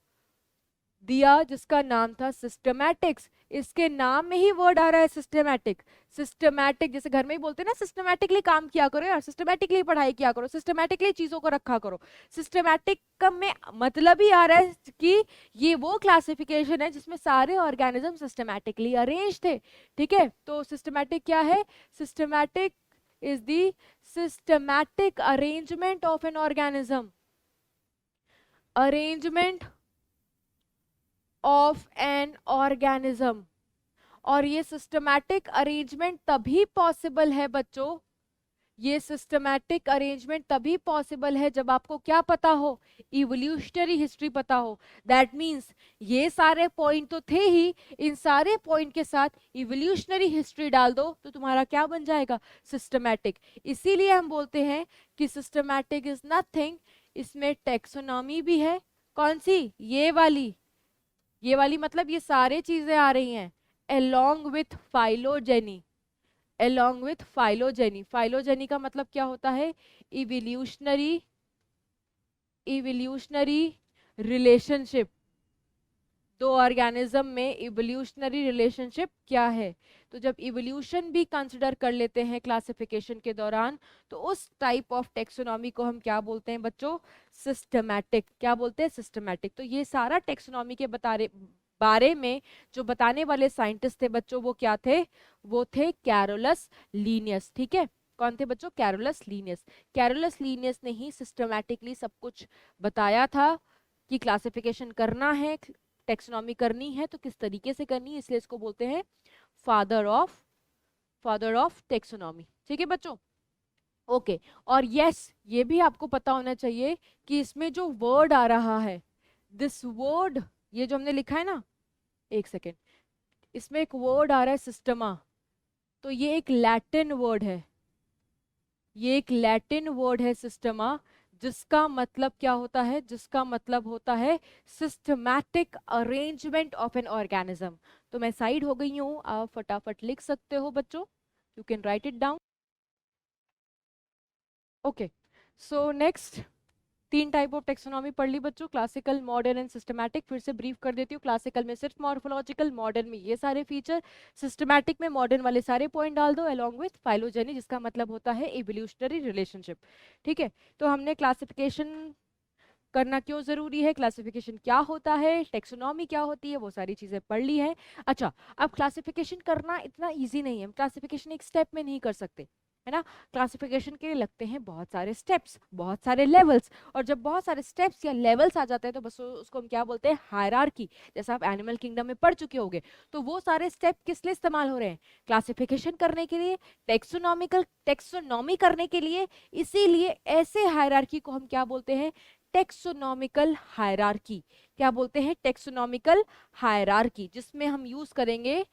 दिया जिसका नाम था सिस्टमैटिक्स। इसके नाम में ही वर्ड आ रहा है सिस्टमैटिक। सिस्टमैटिक, जैसे घर में ही बोलते हैं ना, सिस्टमैटिकली काम किया करो यार, सिस्टमैटिकली पढ़ाई किया करो, सिस्टमैटिकली चीजों को रखा करो। सिस्टमैटिक का में मतलब ही आ रहा है कि ये वो क्लासिफिकेशन है जिसमें सारे ऑर्गेनिज्म सिस्टमैटिकली अरेंज थे। ठीक है, तो सिस्टमैटिक क्या है? Systematic is the systematic arrangement of an organism, arrangement of an organism. और ये सिस्टमैटिक अरेंजमेंट तभी पॉसिबल है बच्चों, ये सिस्टमैटिक अरेंजमेंट तभी पॉसिबल है जब आपको क्या पता हो? इवोल्यूशनरी हिस्ट्री पता हो। दैट मीन्स ये सारे पॉइंट तो थे ही, इन सारे पॉइंट के साथ इवोल्यूशनरी हिस्ट्री डाल दो तो तुम्हारा क्या बन जाएगा? सिस्टमैटिक। इसीलिए हम बोलते हैं कि सिस्टमैटिक इज नथिंग, इसमें टेक्सोनॉमी भी है। कौन सी? ये वाली, ये वाली मतलब ये सारे चीजें आ रही हैं along with phylogeny, along with phylogeny। phylogeny का मतलब क्या होता है? evolutionary, evolutionary relationship। दो ऑर्गेनिज्म में इवोल्यूशनरी रिलेशनशिप क्या है? तो जब इवोल्यूशन भी कंसिडर कर लेते हैं क्लासिफिकेशन के दौरान, तो उस टाइप ऑफ टेक्सोनॉमी को हम क्या बोलते हैं बच्चों? सिस्टमैटिक। क्या बोलते हैं? सिस्टमैटिक। तो ये सारा टेक्सोनॉमी के बारे में जो बताने वाले साइंटिस्ट थे बच्चों, वो क्या थे? वो थे कैरोलस लीनियस। ठीक है, कौन थे बच्चों? Carolus Linnaeus. कैरोलस लीनियस ने ही सिस्टमैटिकली सब कुछ बताया था कि क्लासिफिकेशन करना है, टेक्सोनॉमी करनी है तो किस तरीके से करनी है, इसलिए इसको बोलते हैं फादर ऑफ टेक्सोनॉमी। ठीक है बच्चों, ओके। और यस, ये भी आपको पता होना चाहिए कि इसमें जो वर्ड आ रहा है, दिस वर्ड, ये जो हमने लिखा है ना, एक सेकेंड, इसमें एक वर्ड आ रहा है सिस्टमा, तो ये एक लैटिन वर्ड है, ये एक लैटिन वर्ड है सिस्टमा, जिसका मतलब क्या होता है? जिसका मतलब होता है systematic arrangement of an organism. तो मैं साइड हो गई हूं, आप फटाफट लिख सकते हो बच्चों, you can write it down. Okay, so next, तीन टाइप ऑफ टेक्सोनॉमी पढ़ ली बच्चों, क्लासिकल, मॉडर्न एंड सिस्टमैटिक। फिर से ब्रीफ कर देती हूँ। क्लासिकल में सिर्फ मॉर्फोलॉजिकल, मॉडर्न में ये सारे फीचर, सिस्टमैटिक में मॉडर्न वाले सारे पॉइंट डाल दो अलोंग विथ फाइलोजेनी, जिसका मतलब होता है इवोल्यूशनरी रिलेशनशिप। ठीक है, तो हमने क्लासिफिकेशन करना क्यों जरूरी है, क्लासिफिकेशन क्या होता है, टेक्सोनॉमी क्या होती है, वो सारी चीजें पढ़ ली है। अच्छा, अब क्लासिफिकेशन करना इतना इजी नहीं है, हम क्लासिफिकेशन एक स्टेप में नहीं कर सकते, है ना। क्लासिफिकेशन के लिए लगते हैं बहुत सारे स्टेप्स, बहुत सारे लेवल्स, और जब बहुत सारे स्टेप्स या लेवल्स आ जाते हैं तो बस उसको हम क्या बोलते हैं? हायरार्की। जैसा आप एनिमल किंगडम में पढ़ चुके होंगे, तो वो सारे स्टेप किस लिए इस्तेमाल हो रहे हैं? क्लासिफिकेशन करने के लिए, टेक्सोनॉमी करने के लिए। इसीलिए ऐसे हायरार्की को हम क्या बोलते हैं? Taxonomical hierarchy. क्या बोलते हैं? टेक्सोनॉमिकल हायरार्की, जिसमें हम यूज करेंगे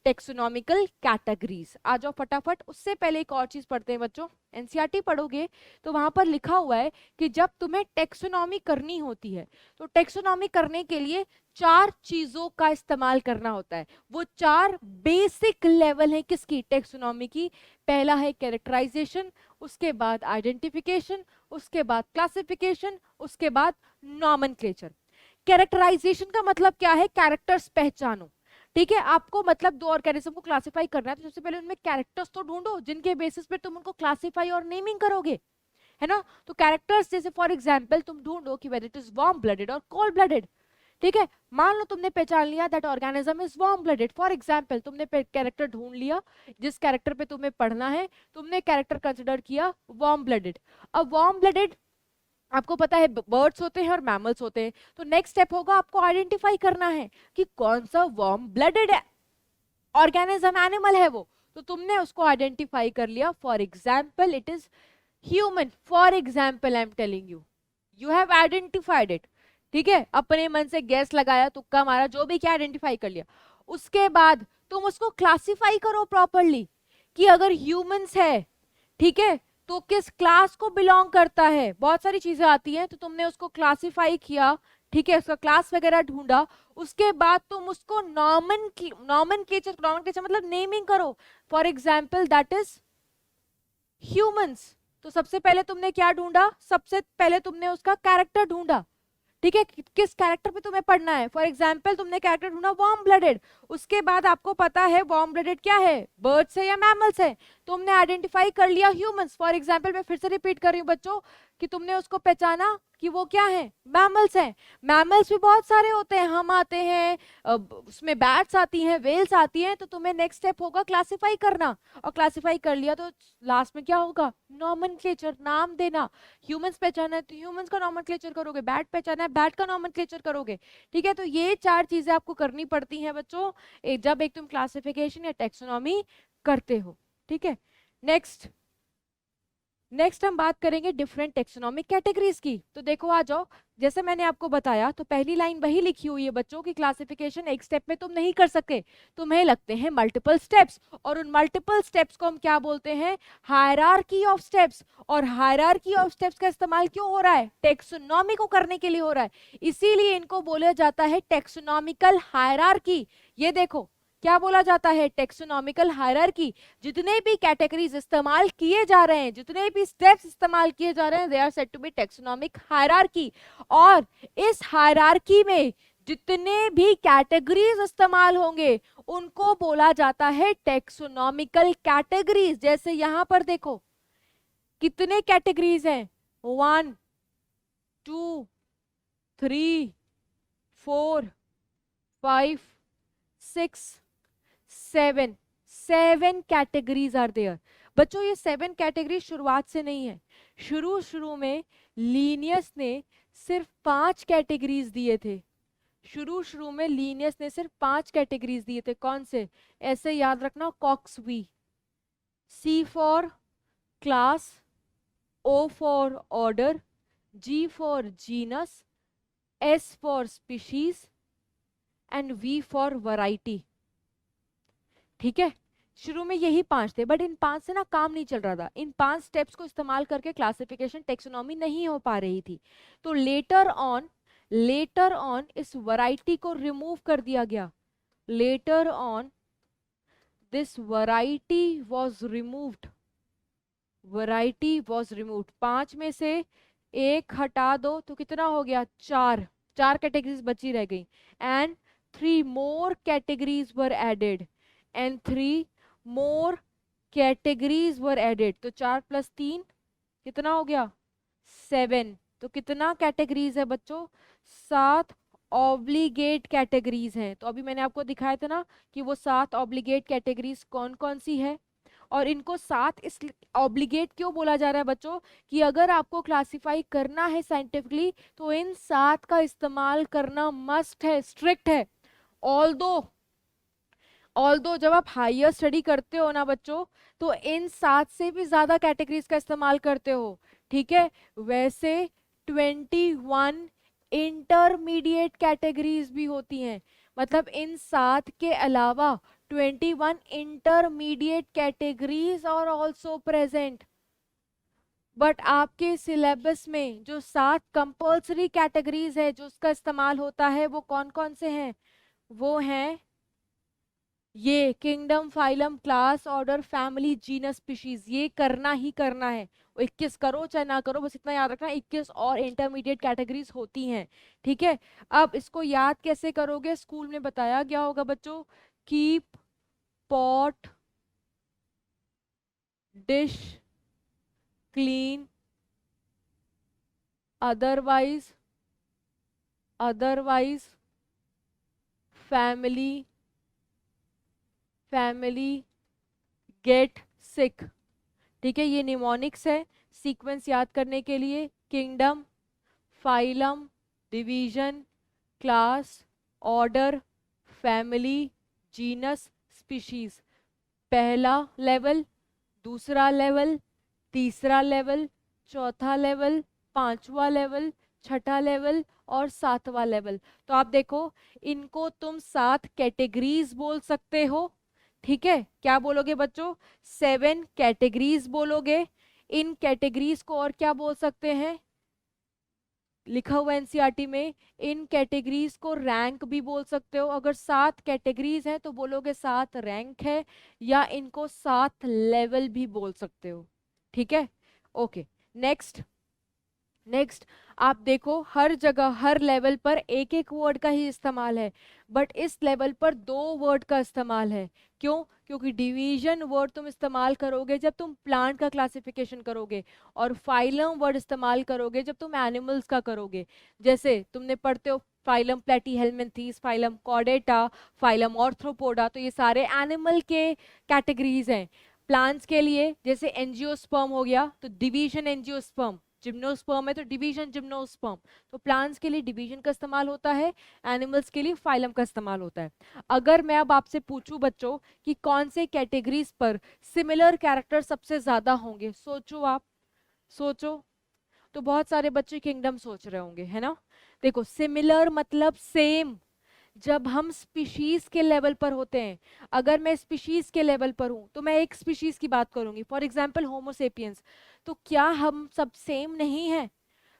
टेक्सोनॉमिकल कैटेगरीज। आ जाओ फटाफट। उससे पहले एक और चीज पढ़ते हैं बच्चों, एनसीईआरटी पढ़ोगे तो वहां पर लिखा हुआ है कि जब तुम्हें टेक्सोनॉमी करनी होती है तो टेक्सोनॉमी करने के लिए 4 चीजों का इस्तेमाल करना होता है। वो 4 बेसिक लेवल है किसकी? टेक्सोनॉमी की। पहला है कैरेक्टराइजेशन, उसके बाद आइडेंटिफिकेशन, उसके बाद क्लासिफिकेशन, उसके बाद नॉमेनक्लेचर। कैरेक्टराइजेशन का मतलब क्या है? कैरेक्टर्स पहचानो। ठीक है, आपको मतलब दो ऑर्गेनिज्म को क्लासिफाई करना है तो सबसे पहले उनमें कैरेक्टर्स तो ढूंढो जिनके बेसिस पे तुम उनको क्लासिफाई और नेमिंग करोगे, है ना। तो कैरेक्टर्स जैसे फॉर एग्जांपल तुम ढूंढो कि whether it is warm blooded और कोल्ड ब्लडेड। ठीक है, मान लो तुमने पहचान लिया that organism is warm blooded, for example तुमने कैरेक्टर ढूंढ लिया जिस कैरेक्टर पे तुम्हें पढ़ना है, तुमने कैरेक्टर कंसिडर किया वार्म ब्लडेड। अब वार्म ब्लडेड आपको पता है बर्ड्स होते हैं और मैमल्स होते हैं, तो नेक्स्ट स्टेप होगा आपको आइडेंटिफाई करना है कि कौन सा वार्म ब्लडेड ऑर्गेनिज्म एनिमल है वो। तो तुमने उसको आइडेंटिफाई कर लिया, for example it is human, for example I am telling you, you have identified it. ठीक है, अपने मन से गैस लगाया, तुक्का मारा, जो भी क्या आइडेंटिफाई कर लिया। उसके बाद तुम उसको क्लासिफाई करो प्रॉपरली कि अगर ह्यूमंस है, ठीक है, तो किस क्लास को बिलोंग करता है। बहुत सारी चीजें आती हैं, तो तुमने उसको क्लासिफाई किया, ठीक है, उसका क्लास वगैरह ढूंढा, उसके बाद तुम उसको नॉमेनक्लेचर मतलब नेमिंग करो। For example that is humans. तो सबसे पहले तुमने क्या ढूंढा, सबसे पहले तुमने उसका कैरेक्टर ढूंढा। ठीक है, किस कैरेक्टर पे तुम्हें पढ़ना है। फॉर एग्जाम्पल तुमने कैरेक्टर ढूंढा वार्म ब्लडेड, उसके बाद आपको पता है वार्म ब्लडेड क्या है, बर्ड्स है या मैमल्स है। तुमने आइडेंटिफाई कर लिया ह्यूमंस। फॉर एग्जाम्पल मैं फिर से रिपीट कर रही हूँ बच्चों कि तुमने उसको पहचाना कि वो क्या है, मैमल्स है। मैमल्स भी बहुत सारे होते हैं, हम आते हैं, उसमें बैट्स आती हैं, वेल्स आती हैं। तो तुम्हें नेक्स्ट स्टेप होगा क्लासिफाई करना, और क्लासिफाई कर लिया तो लास्ट में क्या होगा, नॉमेनक्लेचर, नाम देना। ह्यूमंस पहचाना है तो ह्यूमंस का नॉमेनक्लेचर करोगे, बैट पहचाना है बैट का नॉमेनक्लेचर करोगे। ठीक है, तो ये 4 चीजें आपको करनी पड़ती हैं बच्चों जब एक तुम क्लासिफिकेशन या टेक्सोनॉमी करते हो। ठीक है, नेक्स्ट हम बात करेंगे डिफरेंट टेक्सोनॉमिक कैटेगरीज की। तो देखो आ जाओ, जैसे मैंने आपको बताया तो पहली लाइन वही लिखी हुई है बच्चों की क्लासिफिकेशन एक स्टेप में तुम नहीं कर सकते, तुम्हें लगते हैं मल्टीपल स्टेप्स, और उन मल्टीपल स्टेप्स को हम क्या बोलते हैं, हायरार्की ऑफ स्टेप्स। और हायरार्की ऑफ स्टेप्स का इस्तेमाल क्यों हो रहा है, टेक्सोनॉमी को करने के लिए हो रहा है, इसीलिए इनको बोला जाता है टेक्सोनॉमिकल हायरार्की। ये देखो क्या बोला जाता है, टेक्सोनॉमिकल हायरार्की। जितने भी कैटेगरीज इस्तेमाल किए जा रहे हैं, जितने भी स्टेप्स इस्तेमाल किए जा रहे हैं, they are said to be taxonomic hierarchy. और इस हायरार्की में जितने भी कैटेगरीज इस्तेमाल होंगे उनको बोला जाता है टेक्सोनॉमिकल कैटेगरीज। जैसे यहां पर देखो कितने कैटेगरीज हैं, 1 2 3 4 5 6 7 कैटेगरीज आर देयर। बच्चों ये 7 कैटेगरी शुरुआत से नहीं है, शुरू में लीनियस ने सिर्फ 5 कैटेगरीज दिए थे। शुरू में लीनियस ने सिर्फ 5 कैटेगरीज दिए थे। कौन से, ऐसे याद रखना, कॉक्स वी, C for class, O for order, G for genus, S for species and V for variety. ठीक है, शुरू में यही 5 थे, बट इन 5 से ना काम नहीं चल रहा था, इन 5 स्टेप्स को इस्तेमाल करके क्लासिफिकेशन टेक्सोनॉमी नहीं हो पा रही थी। तो लेटर ऑन इस वैरायटी को रिमूव कर दिया गया। Later on this variety was removed, 5 में से एक हटा दो तो कितना हो गया, 4 कैटेगरीज बची रह गई। And 3 more categories were added, and 3 more categories were added। तो 4 + 3 कितना हो गया, 7। तो कितना कैटेगरीज है बच्चों, 7 ऑब्लिगेट कैटेगरीज हैं। तो अभी मैंने आपको दिखाया था ना कि वो 7 ऑब्लिगेट कैटेगरीज कौन कौन सी है, और इनको 7 इस ऑब्लिगेट क्यों बोला जा रहा है बच्चों, कि अगर आपको क्लासिफाई करना है साइंटिफिकली तो इन 7 का इस्तेमाल करना मस्ट है, स्ट्रिक्ट है। ऑल्दो जब आप हायर स्टडी करते हो ना बच्चों तो इन 7 से भी ज्यादा कैटेगरीज का इस्तेमाल करते हो। ठीक है, वैसे 21 इंटरमीडिएट कैटेगरीज भी होती हैं, मतलब इन 7 के अलावा 21 intermediate categories are also present. But आपके सिलेबस में जो 7 कंपल्सरी कैटेगरीज है जो उसका इस्तेमाल होता है वो कौन कौन से हैं, वो हैं ये kingdom, phylum, class, order, family, genus, species. ये करना ही करना है, 21 करो चाहे ना करो, बस इतना याद रखना 21 और इंटरमीडिएट कैटेगरीज होती हैं। ठीक है, अब इसको याद कैसे करोगे, स्कूल में बताया गया होगा बच्चों, keep pot dish clean, otherwise family get sick. ठीक है, ये निमोनिक्स है, सीक्वेंस याद करने के लिए, kingdom, phylum, division, class, order, family, genus, species. पहला लेवल, दूसरा लेवल, तीसरा लेवल, चौथा लेवल, पांचवा लेवल, छठा लेवल और 7वां लेवल। तो आप देखो इनको तुम 7 कैटेगरीज बोल सकते हो। ठीक है, क्या बोलोगे बच्चों, 7 कैटेगरीज बोलोगे। इन कैटेगरीज को और क्या बोल सकते हैं, लिखा हुआ एनसीईआरटी में, इन कैटेगरीज को रैंक भी बोल सकते हो। अगर 7 कैटेगरीज हैं तो बोलोगे 7 रैंक है, या इनको 7 लेवल भी बोल सकते हो। ठीक है, ओके। नेक्स्ट आप देखो, हर जगह हर लेवल पर एक एक वर्ड का ही इस्तेमाल है, बट इस लेवल पर 2 वर्ड का इस्तेमाल है। क्यों? क्योंकि डिवीजन वर्ड तुम इस्तेमाल करोगे जब तुम प्लांट का क्लासिफिकेशन करोगे, और फाइलम वर्ड इस्तेमाल करोगे जब तुम एनिमल्स का करोगे। जैसे तुमने पढ़ते हो phylum Platyhelminthes, phylum Chordata, phylum Arthropoda, तो ये सारे एनिमल के कैटेगरीज हैं। प्लांट्स के लिए जैसे एंजियोस्पर्म हो गया तो डिवीजन एंजियोस्पर्म, जिम्नोस्पर्म है तो डिवीजन जिम्नोस्पर्म। तो प्लांट्स के लिए डिवीजन का इस्तेमाल होता है, एनिमल्स के लिए फाइलम का इस्तेमाल होता है। अगर मैं अब आपसे पूछूं बच्चों कि कौन से कैटेगरीज पर सिमिलर कैरेक्टर सबसे ज्यादा होंगे, सोचो आप, सोचो। तो बहुत सारे बच्चे किंगडम सोच रहे होंगे, है ना। देखो, सिमिलर मतलब सेम। जब हम स्पीशीज के लेवल पर होते हैं, अगर मैं स्पीशीज के लेवल पर हूं तो मैं एक स्पीशीज की बात करूंगी, फॉर एग्जांपल होमोसेपियंस। तो क्या हम सब सेम नहीं है?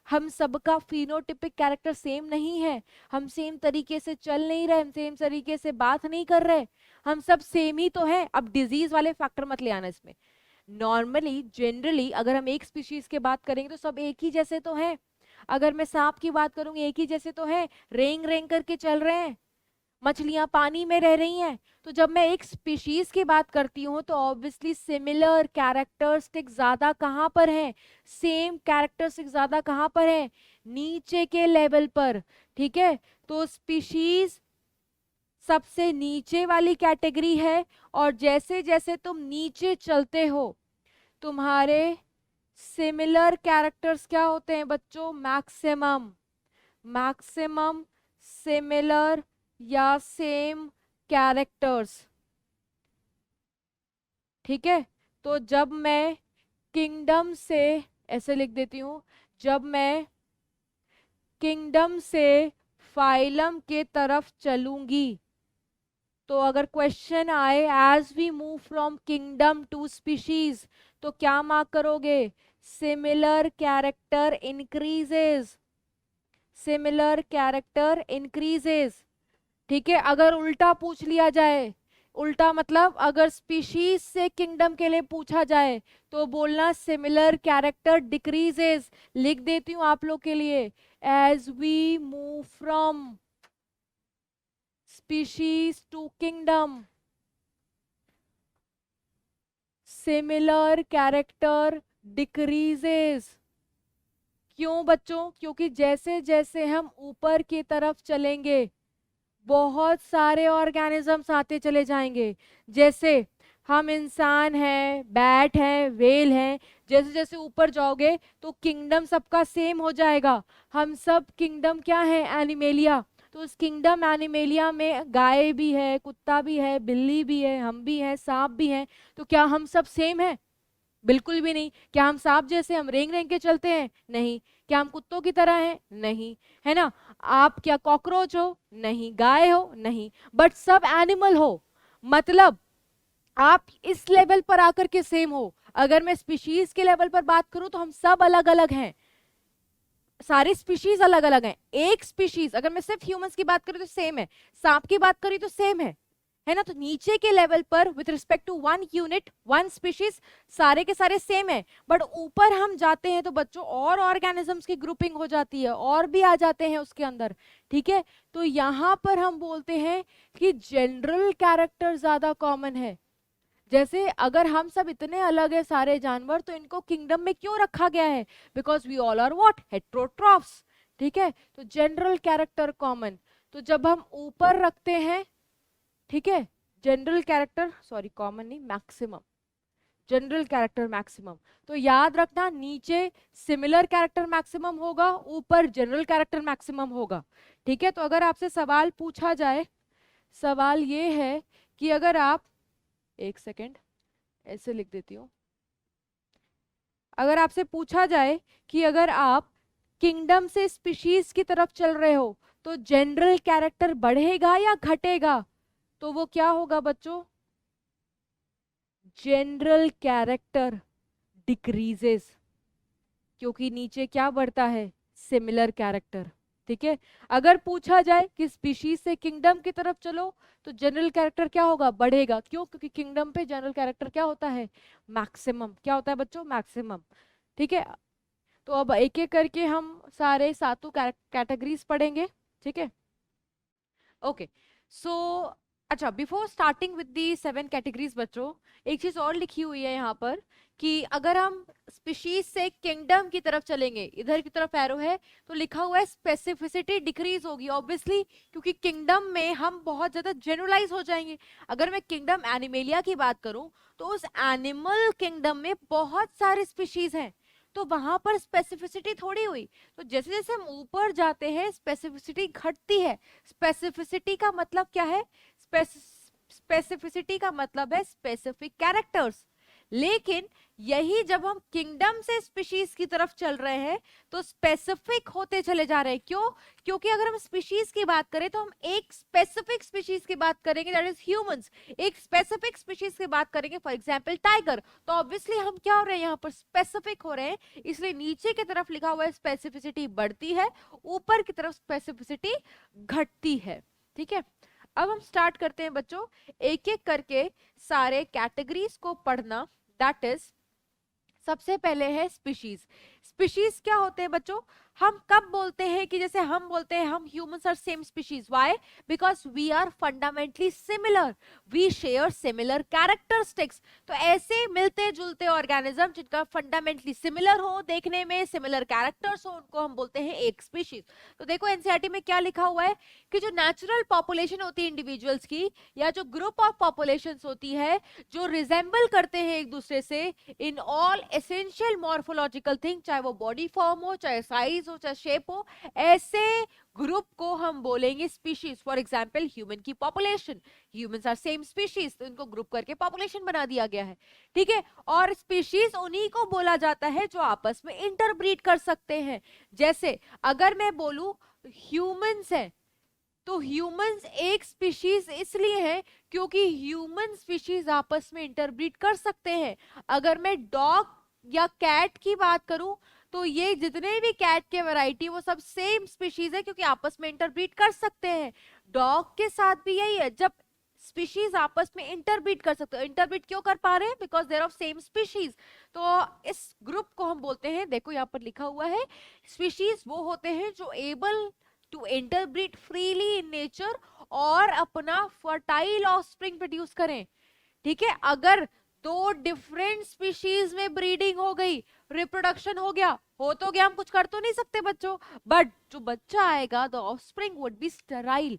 हम सबका फिनोटिपिक कैरेक्टर सेम नहीं है? हम सेम तरीके से चल नहीं रहे, हम सेम तरीके से बात नहीं कर रहे, हम सब सेम ही तो है। अब डिजीज वाले फैक्टर मत ले आना इसमें। नॉर्मली जनरली अगर हम एक स्पीशीज की बात करेंगे तो सब एक ही जैसे तो हैं। अगर मैं सांप की बात करूंगी, एक ही जैसे तो है, रेंग रेंग करके चल रहे हैं, मछलियां पानी में रह रही हैं। तो जब मैं एक स्पीशीज की बात करती हूँ तो ऑब्वियसली सिमिलर कैरेक्टरिस्टिक ज्यादा कहाँ पर है, सेम कैरेक्टरिस्टिक ज्यादा कहाँ पर है, नीचे के लेवल पर। ठीक है, तो स्पीशीज सबसे नीचे वाली कैटेगरी है, और जैसे जैसे तुम नीचे चलते हो तुम्हारे सिमिलर कैरेक्टर्स क्या होते हैं बच्चों? मैक्सिमम। मैक्सिमम सिमिलर या सेम कैरेक्टर्स। ठीक है, तो जब मैं किंगडम से, ऐसे लिख देती हूं, जब मैं किंगडम से फाइलम के तरफ चलूंगी, तो अगर क्वेश्चन आए as we move from kingdom to species, तो क्या मार्क करोगे? Similar character increases, similar character increases. ठीक है, अगर उल्टा पूछ लिया जाए, उल्टा मतलब अगर स्पीशीज से किंगडम के लिए पूछा जाए तो बोलना सिमिलर कैरेक्टर डिक्रीजेस। लिख देती हूं आप लोग के लिए, as we move from species to kingdom, similar character decreases. क्यों बच्चों? क्योंकि जैसे जैसे हम ऊपर की तरफ चलेंगे बहुत सारे ऑर्गेनिजम्स आते चले जाएंगे। जैसे हम इंसान हैं, बैट हैं, वेल हैं, जैसे जैसे ऊपर जाओगे तो किंगडम सबका सेम हो जाएगा। हम सब किंगडम क्या है? एनिमेलिया। तो उस किंगडम एनिमेलिया में गाय भी है, कुत्ता भी है, बिल्ली भी है, हम भी हैं, सांप भी हैं। तो क्या हम सब सेम हैं? बिल्कुल भी नहीं। क्या हम सांप जैसे हम रेंग रेंग के चलते हैं? नहीं। क्या हम कुत्तों की तरह हैं? नहीं, है ना। आप क्या कॉकरोच हो? नहीं। गाय हो? नहीं। बट सब एनिमल हो, मतलब आप इस लेवल पर आकर के सेम हो। अगर मैं स्पीशीज के लेवल पर बात करूं तो हम सब अलग अलग हैं, सारे स्पीशीज अलग अलग हैं। एक स्पीशीज, अगर मैं सिर्फ ह्यूमंस की बात करूं तो सेम है, सांप की बात करी तो सेम है ना। तो नीचे के लेवल पर with respect to one unit, one species, सारे के सारे सेम है। बट ऊपर हम जाते हैं तो बच्चों और ऑर्गेनिजम्स की ग्रुपिंग हो जाती है, और भी आ जाते हैं उसके अंदर। ठीक है, तो यहां पर हम बोलते हैं कि जनरल कैरेक्टर ज्यादा कॉमन है। जैसे अगर हम सब इतने अलग है सारे जानवर, तो इनको किंगडम में क्यों रखा गया है? Because we all are what? Heterotrophs. ठीक है, तो जनरल कैरेक्टर कॉमन। तो जब हम ऊपर रखते हैं, ठीक है, जनरल कैरेक्टर, सॉरी कॉमन नहीं, मैक्सिमम, जनरल कैरेक्टर मैक्सिमम। तो याद रखना, नीचे सिमिलर कैरेक्टर मैक्सिमम होगा, ऊपर जनरल कैरेक्टर मैक्सिमम होगा। ठीक है, तो अगर आपसे सवाल पूछा जाए, सवाल ये है कि अगर आप, एक सेकेंड ऐसे लिख देती हूँ, अगर आपसे पूछा जाए कि अगर आप किंगडम से स्पीशीज की तरफ चल रहे हो तो जनरल कैरेक्टर बढ़ेगा या घटेगा, तो वो क्या होगा बच्चों? General character decreases. क्योंकि नीचे क्या बढ़ता है? Similar character. ठीक है, अगर पूछा जाए कि स्पीशीज से किंगडम की तरफ चलो तो जनरल कैरेक्टर क्या होगा, बढ़ेगा। क्यों? क्योंकि किंगडम पे जनरल कैरेक्टर क्या होता है, मैक्सिमम। क्या होता है बच्चों, मैक्सिमम। ठीक है, तो अब एक एक करके हम सारे सातों कैटेगरीज पढ़ेंगे। ठीक है, ओके। सो अच्छा, before starting with the 7 categories बच्चों, एक चीज और लिखी हुई है यहाँ पर कि अगर हम स्पीशीज से किंगडम की तरफ चलेंगे, इधर की तरफ एरो है, तो लिखा हुआ है स्पेसिफिसिटी डिक्रीज होगी ऑब्वियसली, क्योंकि किंगडम में हम बहुत ज्यादा जनरलाइज हो जाएंगे। अगर मैं किंगडम एनिमेलिया की बात करूं तो उस एनिमल किंगडम में बहुत सारे स्पीशीज हैं, तो वहां पर स्पेसिफिसिटी थोड़ी हुई। तो जैसे जैसे हम ऊपर जाते हैं स्पेसिफिसिटी घटती है। स्पेसिफिसिटी का मतलब क्या है, स्पेसिफिसिटी का मतलब है स्पेसिफिक कैरेक्टर्स। लेकिन यही जब हम किंगडम से स्पीशीज की तरफ चल रहे हैं तो स्पेसिफिक होते चले जा रहे हैं। क्यों? क्योंकि अगर हम स्पीशीज की बात करें तो हम एक स्पेसिफिक स्पीशीज की बात करेंगे, दैट इज ह्यूमंस। एक स्पेसिफिक स्पीशीज की बात करेंगे, फॉर एग्जांपल टाइगर, तो ऑब्वियसली हम क्या हो रहे हैं, यहाँ पर स्पेसिफिक हो रहे हैं। इसलिए नीचे की तरफ लिखा हुआ है स्पेसिफिसिटी बढ़ती है, ऊपर की तरफ स्पेसिफिसिटी घटती है। ठीक है, अब हम स्टार्ट करते हैं बच्चों, एक एक करके सारे कैटेगरीज को पढ़ना। दैट इज, सबसे पहले है स्पीशीज। स्पीशीज क्या होते हैं बच्चों, हम कब बोलते हैं कि जैसे हम बोलते हैं हम humans are same species, why? Because we are fundamentally similar, we share similar characteristics. तो ऐसे मिलते जुलते ऑर्गेनिज्म जिनका फंडामेंटली सिमिलर हो, देखने में सिमिलर कैरेक्टर्स हो, उनको हम बोलते हैं एक स्पीशीज। तो देखो एनसीईआरटी में क्या लिखा हुआ है कि जो नेचुरल पॉपुलेशन होती है इंडिविजुअल्स की, या जो ग्रुप ऑफ पॉपुलेशंस होती है जो रिजेंबल करते हैं एक दूसरे से in all essential morphological thing, चाहे वो बॉडी फॉर्म हो, चाहे साइज हो, चाहे शेप हो, ऐसे ग्रुप को हम बोलेंगे स्पीशीज। फॉर एग्जांपल ह्यूमन की population, humans are same species, तो इनको ग्रुप करके पॉपुलेशन बना दिया गया है। ठीक है, और स्पीशीज उन्हीं को बोला जाता है जो आपस में इंटरब्रीड कर सकते हैं। जैसे अगर मैं बोलूं ह्यूमंस है, तो ह्यूमंस एक स्पीशीज इसलिए है क्योंकि ह्यूमन स्पीशीज आपस में इंटरब्रीड कर सकते हैं। अगर मैं डॉग या कैट की बात करूं तो ये जितने भी कैट के वैरायटी वो सब सेम स्पीशीज है क्योंकि आपस में इंटरब्रीड कर सकते हैं। डॉग के साथ भी यही है, जब स्पीशीज आपस में इंटरब्रीड कर सकते हो। इंटरब्रीड क्यों कर पा रहे हैं? Because they're of same species. तो इस ग्रुप को हम बोलते हैं, देखो यहाँ पर लिखा हुआ है, स्पीशीज वो होते हैं जो able to interbreed freely in nature और अपना फर्टाइल ऑफस्प्रिंग प्रोड्यूस करें। ठीक है, अगर दो डिफरेंट स्पीशीज में ब्रीडिंग हो गई, रिप्रोडक्शन हो गया, हो तो गया, हम कुछ कर तो नहीं सकते बच्चों, बट जो बच्चा आएगा the offspring would be sterile.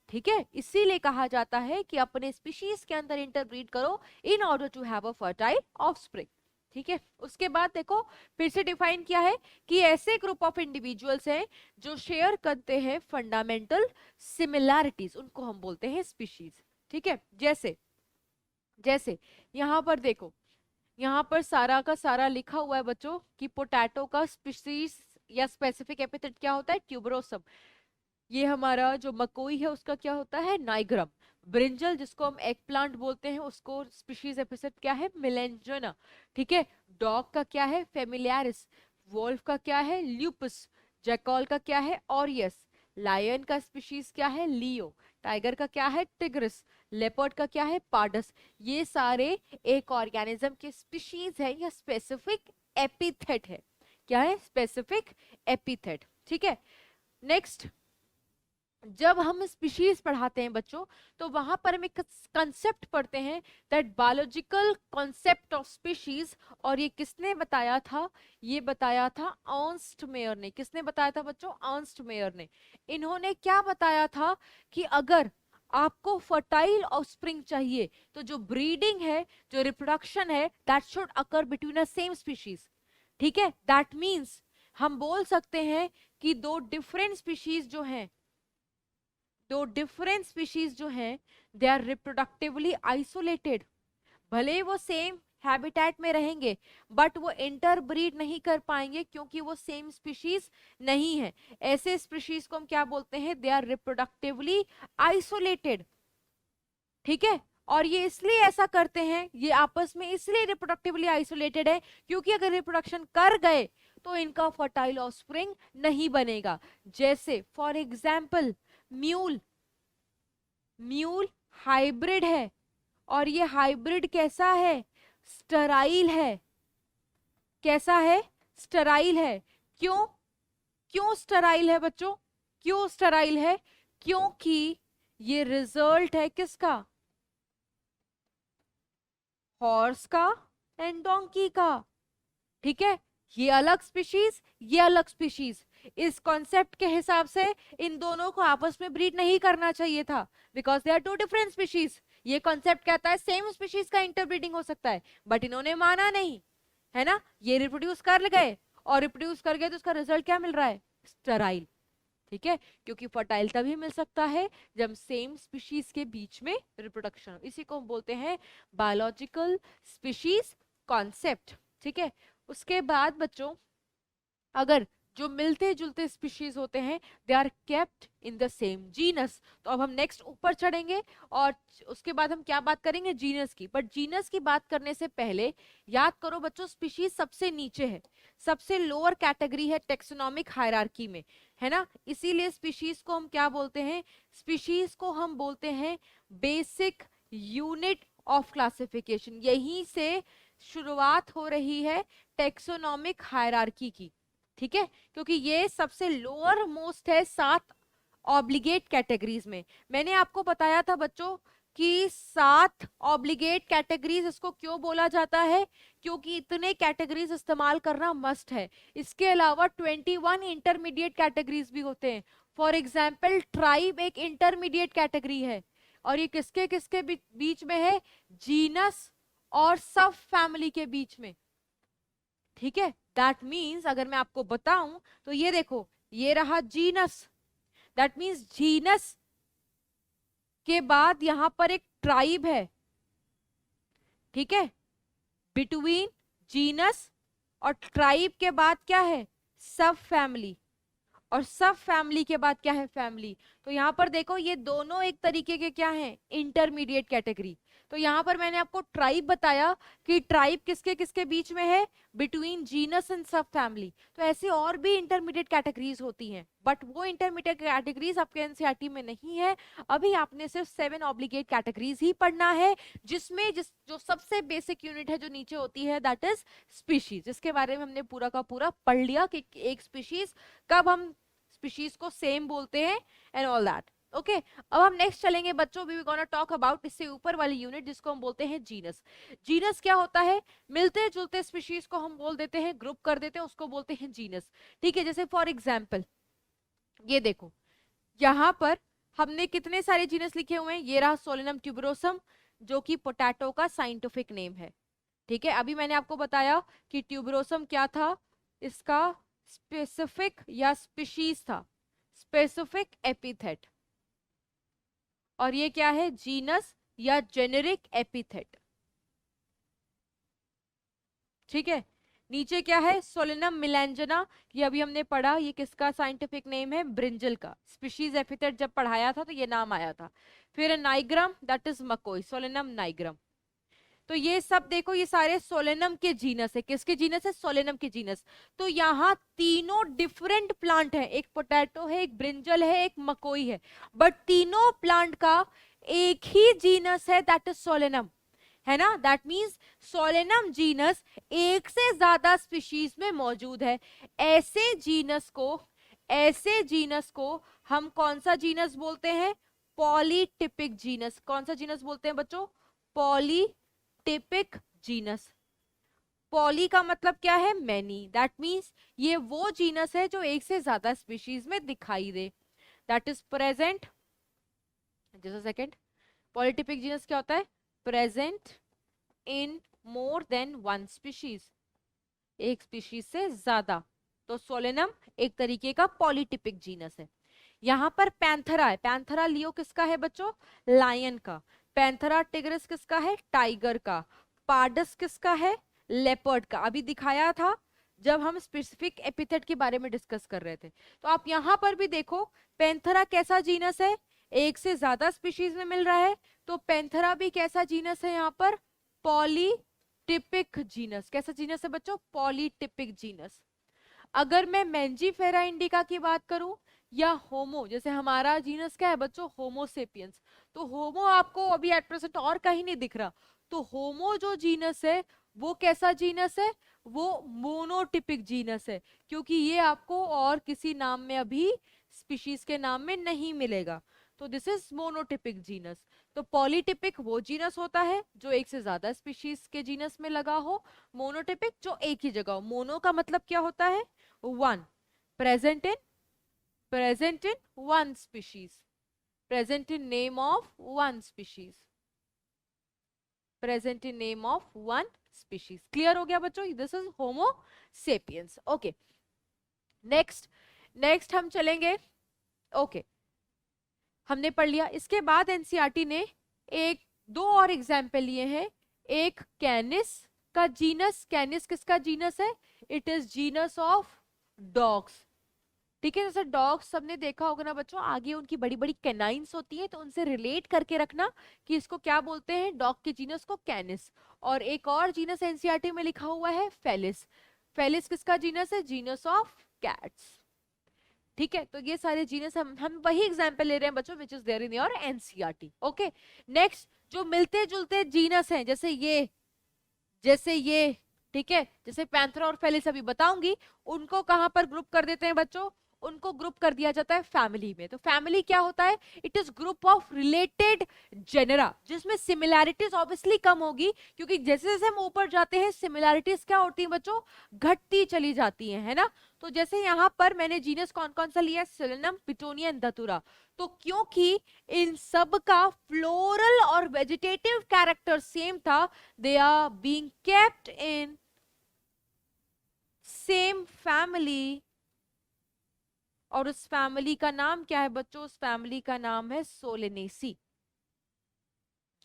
ठीक है, इसीलिए कहा जाता है कि अपने स्पीशीज के अंदर इंटरब्रीड करो in order to have a fertile offspring. ठीक है, उसके बाद देखो फिर से डिफाइन किया है कि ऐसे ग्रुप ऑफ इंडिविजुअल्स हैं जो शेयर करते हैं फंडामेंटल सिमिलैरिटीज, उनको हम बोलते हैं स्पीशीज। ठीक है, जैसे जैसे यहाँ पर देखो, यहाँ पर सारा का सारा लिखा हुआ है बच्चों कि पोटैटो का स्पीशीज या स्पेसिफिक एपिथेट क्या होता है, ट्यूबरोसम। ये हमारा जो मकोई है उसका क्या होता है, नाइग्रम। ब्रिंजल जिसको हम एग प्लांट बोलते हैं उसको स्पीशीज एपिथेट क्या है, मेलेंजना। ठीक है, डॉग का क्या है, फेमिलियारिस। वोल्फ का क्या है, ल्यूपस। जैकॉल का क्या है, ऑरियस। लायन का स्पीशीज क्या है, लियो। टाइगर का क्या है, टिग्रिस। लेपर्ड का क्या है, पार्डस। ये सारे एक ऑर्गेनिज्म के स्पीशीज है या स्पेसिफिक एपिथेट है। क्या है, स्पेसिफिक एपिथेट। ठीक है, नेक्स्ट, जब हम स्पीशीज पढ़ाते हैं बच्चों तो वहां पर हम एक कंसेप्ट पढ़ते हैं, that biological concept of species. और ये किसने बताया था, ये बताया था अर्नस्ट मेयर ने। किसने बताया था बच्चों, अर्नस्ट मेयर ने। इन्होंने क्या बताया था कि अगर आपको फर्टाइल ऑफस्प्रिंग चाहिए तो जो ब्रीडिंग है, जो रिप्रोडक्शन है, that should occur between a same species. ठीक है, दैट मीन्स हम बोल सकते हैं कि दो डिफरेंट स्पीशीज जो हैं, दो डिफरेंट स्पीशीज जो हैं, दे आर रिप्रोडक्टिवली आइसोलेटेड। भले वो सेम हैबिटेट में रहेंगे बट वो इंटरब्रीड नहीं कर पाएंगे क्योंकि वो सेम स्पीशीज नहीं है। ऐसे स्पीशीज को हम क्या बोलते हैं, दे आर रिप्रोडक्टिवली आइसोलेटेड। ठीक है, और ये इसलिए ऐसा करते हैं, ये आपस में इसलिए रिप्रोडक्टिवली आइसोलेटेड है क्योंकि अगर रिप्रोडक्शन कर गए तो इनका फर्टाइल ऑफस्प्रिंग नहीं बनेगा। जैसे for example mule, mule hybrid है और ये हाइब्रिड कैसा है, स्टराइल है। कैसा है, स्टराइल है। क्यों, क्यों स्टराइल है बच्चों, क्यों स्टराइल है, क्योंकि ये रिजल्ट है किसका, हॉर्स का एंड डोंकी का। ठीक है, ये अलग स्पीशीज, ये अलग स्पीशीज। इस कॉन्सेप्ट के हिसाब से इन दोनों को आपस में ब्रीड नहीं करना चाहिए था, because they are two different species. ये कॉन्सेप्ट कहता है सेम स्पीशीज का इंटरब्रीडिंग हो सकता है, बट इन्होंने माना नहीं, है ना। ये रिप्रोड्यूस कर गए और रिप्रोड्यूस कर गए तो उसका रिजल्ट क्या मिल रहा है, स्टेराइल। ठीक है, क्योंकि फर्टाइल तभी मिल सकता है जब सेम स्पीशीज के बीच में रिप्रोडक्शन हो। इसी को हम बोलते हैं बायोलॉजिकल स्पीशीज कॉन्सेप्ट। ठीक है, उसके बाद बच्चों अगर जो मिलते जुलते स्पीशीज होते हैं they are kept in the same genus. तो अब हम नेक्स्ट ऊपर चढ़ेंगे और उसके बाद हम क्या बात करेंगे, जीनस की। बट जीनस की बात करने से पहले याद करो बच्चों, स्पीशीज सबसे नीचे है, सबसे लोअर कैटेगरी है टेक्सोनॉमिक हायरार्की में, है ना। इसीलिए स्पीशीज को हम क्या बोलते हैं, स्पीशीज को हम बोलते हैं बेसिक यूनिट ऑफ क्लासिफिकेशन। यहीं से शुरुआत हो रही है टेक्सोनॉमिक हायरार्की की। ठीक है, क्योंकि ये सबसे लोअर मोस्ट है 7 ऑब्लिगेट कैटेगरीज में। मैंने आपको बताया था बच्चों कि 7 ऑब्लिगेट कैटेगरीज इसको क्यों बोला जाता है, क्योंकि इतने कैटेगरीज इस्तेमाल करना मस्ट है। इसके अलावा 21 इंटरमीडिएट कैटेगरीज भी होते हैं। फॉर एग्जाम्पल ट्राइब एक इंटरमीडिएट कैटेगरी है, और ये किसके किसके बीच में है, जीनस और सब फैमिली के बीच में। ठीक है, दैट मीन्स अगर मैं आपको बताऊं तो ये देखो, ये रहा जीनस, दैट मीन्स जीनस के बाद यहां पर एक ट्राइब है। ठीक है, बिटवीन जीनस और ट्राइब के बाद क्या है, सब फैमिली, और सब फैमिली के बाद क्या है, फैमिली। तो यहाँ पर देखो ये दोनों एक तरीके के क्या हैं, इंटरमीडिएट कैटेगरी। तो यहाँ पर मैंने आपको ट्राइब बताया कि ट्राइब किसके किसके बीच में है, बिटवीन जीनस एंड सब फैमिली। तो ऐसी और भी इंटरमीडिएट कैटेगरीज होती हैं, बट वो इंटरमीडिएट कैटेगरीज आपके एनसीईआरटी में नहीं है। अभी आपने सिर्फ 7 ऑब्लिगेट कैटेगरीज ही पढ़ना है, जिसमें जो सबसे बेसिक यूनिट है जो नीचे होती है दैट इज स्पीशीज, जिसके बारे में हमने पूरा का पूरा पढ़ लिया कि एक स्पीशीज कब हम स्पीशीज को सेम बोलते हैं एंड ऑल दैट। ओके, अब हम नेक्स्ट चलेंगे बच्चों, वी गोना टॉक अबाउट इससे ऊपर वाली यूनिट जिसको हम बोलते हैं जीनस। जीनस क्या होता है, मिलते जुलते स्पीशीज को हम बोल देते हैं, ग्रुप कर देते हैं, उसको बोलते हैं जीनस। ठीक है, जैसे फॉर एग्जाम्पल ये देखो, यहाँ पर हमने कितने सारे जीनस लिखे हुए हैं। ये रहा सोलेनम ट्यूबरोसम, जो कि पोटैटो का साइंटिफिक नेम है। ठीक है, अभी मैंने आपको बताया कि ट्यूबरोसम क्या था, इसका स्पेसिफिक या स्पीशीज था, स्पेसिफिक एपिथेट, और ये क्या है, जीनस या जेनेरिक एपिथेट। ठीक है, नीचे क्या है, सोलेनम मिलेंजना, ये अभी हमने पढ़ा, ये किसका साइंटिफिक नेम है, ब्रिंजल का। स्पीशीज एपिथेट जब पढ़ाया था तो ये नाम आया था। फिर नाइग्रम, दैट इज मकोई, सोलेनम नाइग्रम। तो ये सब देखो, ये सारे सोलेनम के जीनस है। किसके जीनस है, सोलेनम के जीनस। तो यहाँ तीनों डिफरेंट प्लांट है, एक पोटैटो है, एक ब्रिंजल है, एक मकोई है, बट तीनों प्लांट का एक ही जीनस है, दैट इज सोलेनम, है ना। दैट मीन्स सोलेनम जीनस एक से ज्यादा स्पीशीज में मौजूद है। ऐसे जीनस को हम कौन सा जीनस बोलते हैं, पॉलीटिपिक जीनस। कौन सा जीनस बोलते हैं बच्चों, पॉलीटिपिक जीनस। पॉली का मतलब क्या है, मैनी, दैट मीन्स ये वो जीनस है जो एक से ज्यादा स्पीशीज में दिखाई दे, that is present. Just a second, polytypic genus क्या होता है, present in more than one species, एक स्पीशीज से ज्यादा। तो सोलेनम एक तरीके का पॉलीटिपिक जीनस है। यहाँ पर पैंथरा है, पैंथरा लियो किसका है बच्चों, लायन का। पैंथरा टिग्रिस किसका है, टाइगर का। पार्डस किसका है, लेपर्ड का। अभी दिखाया था जब हम स्पेसिफिक एपिथेट के बारे में डिस्कस कर रहे थे। तो आप यहाँ पर भी देखो, पैंथरा कैसा जीनस है, एक से ज्यादा स्पीशीज में मिल रहा है। तो पैंथरा भी कैसा जीनस है, यहाँ पर पॉलीटिपिक जीनस। कैसा जीनस है बच्चों, पॉलीटिपिक जीनस। अगर मैं मैंजीफेरा इंडिका की बात करूं या होमो, जैसे हमारा जीनस क्या है बच्चों, होमोसेपियंस, तो होमो आपको अभी एट प्रेजेंट और कहीं नहीं दिख रहा, तो होमो जो जीनस है वो कैसा जीनस है, वो मोनोटिपिक जीनस है, क्योंकि ये आपको और किसी नाम में अभी स्पीशीज के नाम में नहीं मिलेगा, तो दिस इज मोनोटिपिक जीनस। तो पॉलीटिपिक वो जीनस होता है जो एक से ज्यादा स्पीशीज के जीनस में लगा हो, मोनोटिपिक जो एक ही जगह हो। मोनो का मतलब क्या होता है, one, present in one species, present in name of one species, present in name of one species। Clear हो गया बच्चों, this is homo sapiens. Okay, next हम चलेंगे। ओके, हमने पढ़ लिया। इसके बाद एनसीईआरटी ने एक दो और एग्जाम्पल लिए हैं। एक कैनिस का जीनस, कैनिस किसका जीनस है, it is genus of dogs, ठीक है। जैसे डॉग्स सबने देखा होगा ना बच्चों, आगे उनकी बड़ी बड़ी कैनाइंस होती है, तो उनसे रिलेट करके रखना कि इसको क्या बोलते हैं, डॉग के जीनस को कैनिस। और एक और जीनस एनसीईआरटी में लिखा हुआ है फेलिस, फेलिस किसका जीनस है, जीनस ऑफ कैट्स, ठीक है। तो ये सारे जीनस हम वही एग्जाम्पल ले रहे हैं बच्चों which is there in your NCERT. Okay, next जो मिलते जुलते जीनस हैं, जैसे ये, ठीक है, जैसे पैंथरा और फेलिस अभी बताऊंगी, उनको कहां पर ग्रुप कर देते हैं बच्चों, उनको ग्रुप कर दिया जाता है फैमिली में। तो फैमिली क्या होता है, it is group of related genera, जिसमें सिमिलैरिटीज ऑब्वियसली कम होगी, क्योंकि जैसे जैसे हम ऊपर जाते हैं सिमिलैरिटीज क्या होती हैं बच्चों, घटती चली जाती हैं, है ना। तो जैसे यहाँ पर मैंने जीनस कौन कौन सा लिया, सिलिनम, पिटोनिया एंड धतूरा, तो क्योंकि इन सब का फ्लोरल और वेजिटेटिव कैरेक्टर सेम था, they are being kept in same family, और उस फैमिली का नाम क्या है बच्चों, उस फैमिली का नाम है सोलेनेसी,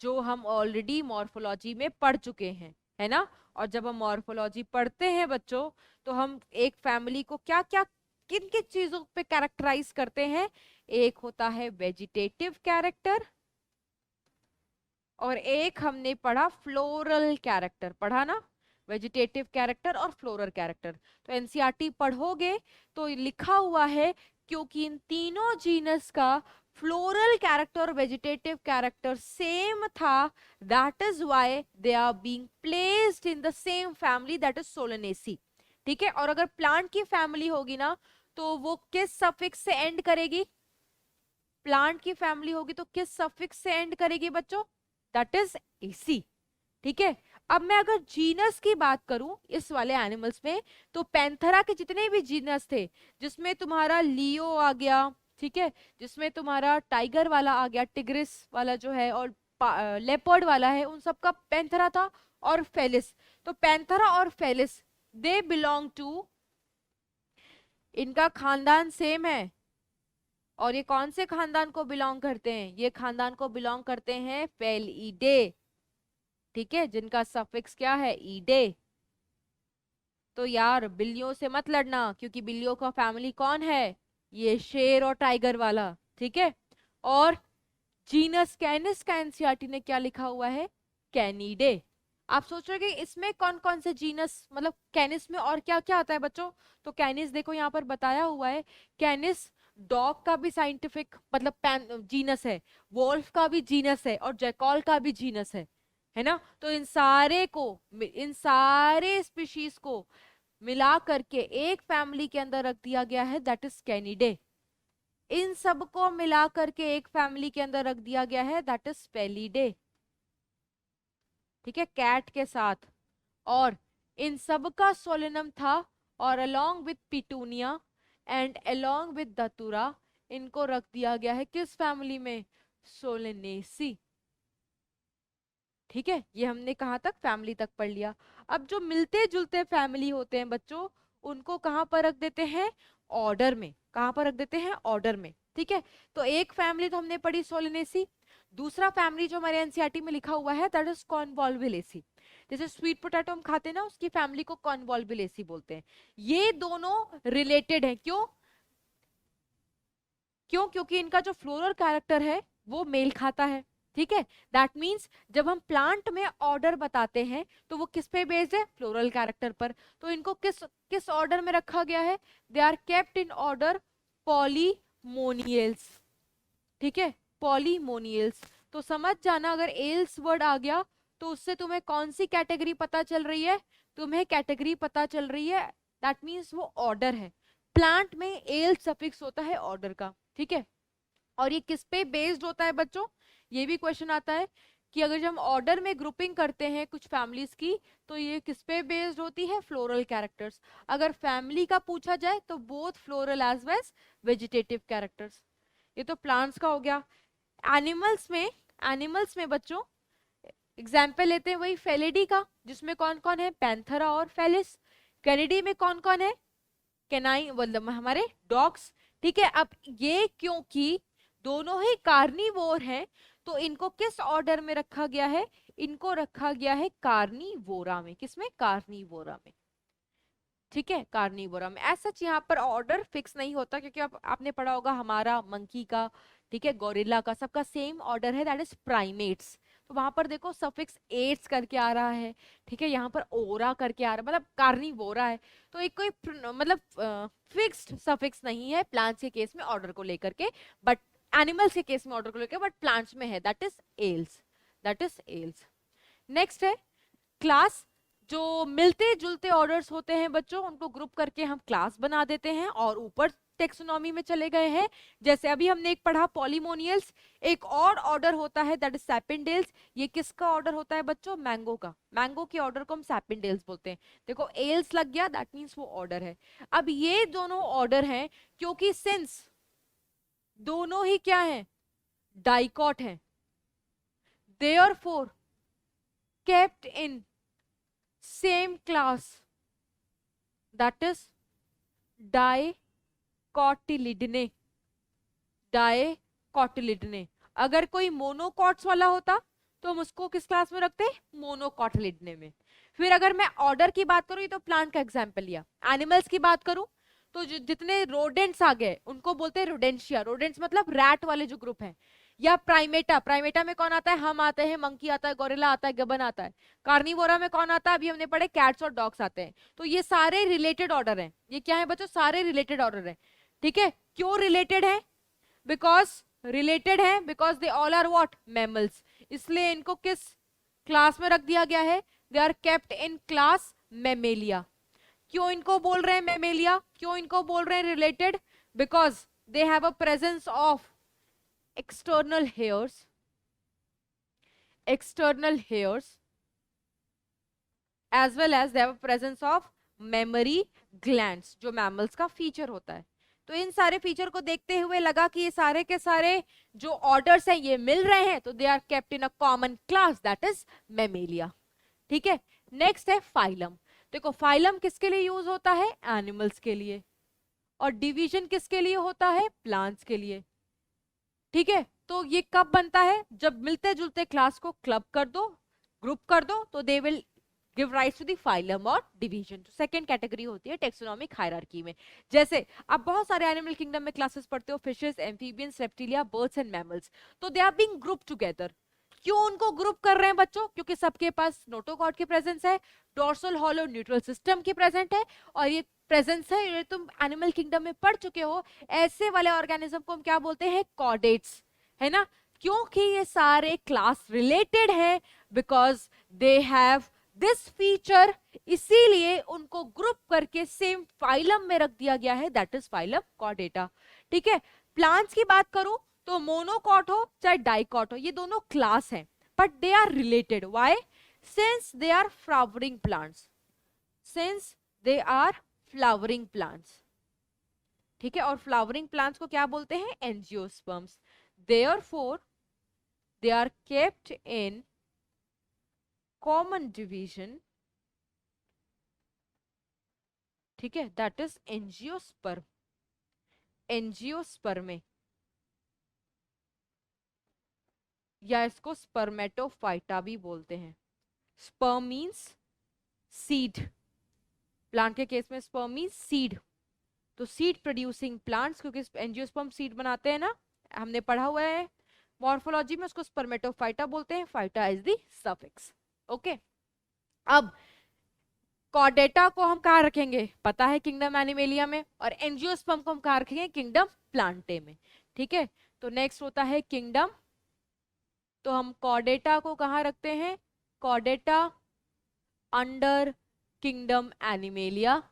जो हम ऑलरेडी मॉर्फोलॉजी में पढ़ चुके हैं, है ना। और जब हम मॉर्फोलॉजी पढ़ते हैं बच्चों, तो हम एक फैमिली को क्या क्या किन किन चीजों पे कैरेक्टराइज करते हैं, एक होता है वेजिटेटिव कैरेक्टर, और एक हमने पढ़ा फ्लोरल कैरेक्टर, पढ़ा ना, वेजिटेटिव कैरेक्टर और फ्लोरल कैरेक्टर। तो एनसीईआरटी पढ़ोगे तो लिखा हुआ है, क्योंकि इन तीनों जीनस का फ्लोरल कैरेक्टर और वेजिटेटिव कैरेक्टर सेम था, that is why they are being placed in the same family, that is Solanaceae, ठीक है। और अगर प्लांट की फैमिली होगी ना, तो वो किस सफिक्स से एंड करेगी, प्लांट की फैमिली होगी तो किस सफिक्स से एंड करेगी बच्चों, दैट इज एसी, ठीक है। अब मैं अगर जीनस की बात करूं इस वाले एनिमल्स में, तो पैंथरा के जितने भी जीनस थे, जिसमें तुम्हारा लियो आ गया, ठीक है, जिसमें तुम्हारा टाइगर वाला आ गया, टिग्रिस वाला जो है, और लेपर्ड वाला है, उन सब का पैंथरा था, और फेलिस। तो पैंथरा और फेलिस दे बिलोंग टू, इनका खानदान सेम है, और ये कौन से खानदान को बिलोंग करते हैं, ये खानदान को बिलोंग करते हैं फेलिडे, ठीक है, जिनका सफिक्स क्या है, ईडे। तो यार बिल्लियों से मत लड़ना, क्योंकि बिल्लियों का फैमिली कौन है, ये शेर और टाइगर वाला, ठीक है। और जीनस कैनिस का एनसीईआरटी ने क्या लिखा हुआ है, कैनिडे। आप सोच रहे कि इसमें कौन कौन से जीनस, मतलब कैनिस में और क्या क्या आता है बच्चों, तो कैनिस देखो यहाँ पर बताया हुआ है, कैनिस डॉग का भी साइंटिफिक मतलब जीनस है, वोल्फ का भी जीनस है, और जैकॉल का भी जीनस है ना। तो इन सारे स्पीशीज को मिला करके एक फैमिली के अंदर रख दिया गया है, दैट इज कैनिडे। इन सबको मिला करके एक फैमिली के अंदर रख दिया गया है, दैट इज फेलिडे, ठीक है, कैट के साथ। और इन सब का सोलेनम था, और along with petunia and along with धतूरा, इनको रख दिया गया है किस फैमिली में, सोलेनेसी, ठीक है। ये हमने कहाँ तक, फैमिली तक पढ़ लिया। अब जो मिलते जुलते फैमिली होते हैं बच्चों, उनको कहाँ पर रख देते हैं, ऑर्डर में, कहाँ पर रख देते हैं, ऑर्डर में, ठीक है। तो एक फैमिली तो हमने पढ़ी सोलेनेसी, दूसरा फैमिली जो हमारे एनसीईआरटी में लिखा हुआ है, दैट इज कॉन्वॉल्वुलेसी। जैसे स्वीट पोटैटो हम खाते हैं ना, उसकी फैमिली को कॉन्वॉल्वुलेसी बोलते हैं। ये दोनों रिलेटेड है, क्यों क्योंकि इनका जो फ्लोरल कैरेक्टर है वो मेल खाता है, ठीक है, दैट मीन्स जब हम प्लांट में ऑर्डर बताते हैं तो वो किस पे बेस्ड है, फ्लोरल कैरेक्टर पर। तो इनको किस किस ऑर्डर में रखा गया है, they are kept in order Polemoniales. ठीक है, पॉलीमोनियल्स। तो समझ जाना, अगर एल्स वर्ड आ गया तो उससे तुम्हें कौन सी कैटेगरी पता चल रही है, तुम्हें कैटेगरी पता चल रही है, दैट मीन्स वो ऑर्डर है। प्लांट में एल सफिक्स होता है ऑर्डर का। ठीक है, और ये किस पे बेस्ड होता है बच्चों, ये भी क्वेश्चन आता है कि अगर जब हम ऑर्डर में ग्रुपिंग करते हैं कुछ फैमिलीज की तो ये किस पे बेस्ड होती है, फ्लोरल कैरेक्टर्स। अगर फैमिली का पूछा जाए तो both floral as well vegetative characters. ये तो प्लांट्स का हो गया। एनिमल्स में बच्चों एग्जाम्पल लेते हैं वही फेलिडी का, जिसमें कौन कौन है, पैंथरा और फेलिस। कैनिडी में कौन कौन है, कैनाइन मतलब हमारे डॉग्स। ठीक है, अब ये क्योंकि दोनों ही कार्निवोर हैं तो इनको किस ऑर्डर में रखा गया है, इनको रखा गया है कार्निवोरा में। किसमें, कार्निवोरा में। ठीक है, कार्निवोरा में। ऐसा यहाँ पर ऑर्डर फिक्स नहीं होता, क्योंकि आपने पढ़ा होगा हमारा मंकी का, ठीक है, गोरिल्ला का, सबका सेम ऑर्डर है, दैट इज प्राइमेट्स। तो वहां पर देखो सफिक्स एट्स करके आ रहा है, ठीक है, यहाँ पर ओरा करके आ रहा है, मतलब कार्निवोरा है। तो एक कोई मतलब फिक्स्ड सफिक्स नहीं है प्लांट्स के केस में ऑर्डर को लेकर के, बट एनिमल्स के केस में ऑर्डर को लेकर, बट प्लांट्स में है, that is else, that is else. Next है क्लास। जो मिलते जुलते ऑर्डर्स होते हैं बच्चों उनको ग्रुप करके हम क्लास बना देते हैं और ऊपर टेक्सोनॉमी में चले गए हैं। जैसे अभी हमने एक पढ़ा पॉलीमोनियल्स, एक और ऑर्डर होता है दैट इज सैपिनडेल्स। ये किसका ऑर्डर होता है बच्चों, मैंगो का। मैंगो के ऑर्डर को हम सैपिनडेल्स बोलते हैं। देखो एल्स लग गया, दैट मींस वो ऑर्डर है। अब ये दोनों ऑर्डर हैं क्योंकि सिंस दोनों ही क्या है, डाइकॉट है, therefore kept in same class, that is डाइकोटिलिडने, डाइकोटिलिडने। अगर कोई मोनोकॉट्स वाला होता तो हम उसको किस क्लास में रखते, मोनोकॉटिलिडने में। फिर अगर मैं ऑर्डर की बात करूं, ये तो प्लांट का एग्जांपल लिया। एनिमल्स की बात करूं तो जितने रोडेंट्स आ गए उनको बोलते हैं रोडेंशिया। रोडेंट्स मतलब रैट वाले जो ग्रुप हैं। या प्राइमेटा, प्राइमेटा में कौन आता है, हम आते हैं, मंकी आता है, गोरिल्ला आता है, गबन आता है। कार्निवोरा में कौन आता है, अभी हमने पढ़े कैट्स और डॉग्स आते हैं। तो ये सारे रिलेटेड ऑर्डर हैं। ये क्या है बच्चों, सारे रिलेटेड ऑर्डर हैं। ठीक है, क्यों रिलेटेड है, बिकॉज रिलेटेड है, because they all are what, mammals. इसलिए इनको किस क्लास में रख दिया गया है, they are kept in class Mammalia. क्यों इनको बोल रहे हैं मैमेलिया, क्यों इनको बोल रहे हैं related, because they have a presence of external hairs as well as they have a presence of memory glands, जो mammals का फीचर होता है। तो इन सारे फीचर को देखते हुए लगा कि ये सारे के सारे जो ऑर्डर्स हैं ये मिल रहे हैं, तो they are kept in a common class, that is Mammalia. ठीक है, नेक्स्ट है फाइलम। देखो फाइलम किसके लिए यूज होता है, एनिमल्स के लिए, और डिवीजन किसके लिए होता है, प्लांट्स के लिए। ठीक है, तो ये कब बनता है, जब मिलते जुलते क्लास को क्लब कर दो, ग्रुप कर दो, तो they will give rights to the phylum और डिवीजन। तो सेकंड कैटेगरी होती है टेक्सोनॉमिक हायरार्की में। जैसे आप बहुत सारे एनिमल किंगडम में क्लासेस पढ़ते हो, fishes, amphibians, reptilia, birds and mammals. तो they are being group together. क्यों उनको ग्रुप कर रहे हैं बच्चों, क्योंकि सबके पास नोटोकॉर्ड की प्रेजेंस है, डोर्सल हॉलो न्यूट्रल सिस्टम की प्रेजेंट है, और ये प्रेजेंस है, ये तुम एनिमल किंगडम में पढ़ चुके हो। ऐसे वाले ऑर्गेनिज्म को हम क्या बोलते हैं, कॉर्डेट्स, है ना। क्योंकि ये सारे क्लास रिलेटेड है, because they have this feature, इसीलिए उनको ग्रुप करके सेम फाइलम में रख दिया गया है, दैट इज फाइलम कॉर्डेटा। ठीक है, प्लांट्स की बात करूं तो मोनोकॉट हो चाहे डाइकॉट हो, ये दोनों क्लास हैं, but they are related. Why, since they are flowering plants, since they are flowering plants. ठीक है, और फ्लावरिंग प्लांट्स को क्या बोलते हैं, angiosperms. Therefore, they are kept in common division, ठीक है, that is angiosperm, एंजियोस्पर्मे, या इसको स्पर्मेटोफाइटा भी बोलते हैं। स्पर्म मीन्स सीड, प्लांट के केस में स्पर्म मीन्स सीड, तो सीड प्रोड्यूसिंग प्लांट्स, क्योंकि एंजियोस्पर्म सीड बनाते हैं ना, हमने पढ़ा हुआ है मॉर्फोलॉजी में उसको स्पर्मेटोफाइटा बोलते हैं, phyta is the suffix. Okay, अब कॉर्डेटा को हम कहाँ रखेंगे, पता है, किंगडम एनिमेलिया में, और एंजियोस्पर्म को हम कहाँ रखेंगे, किंगडम प्लांटे में। ठीक है, तो नेक्स्ट होता है किंगडम, तो हम कॉर्डेटा को कहाँ रखते हैं, Chordata under kingdom animalia.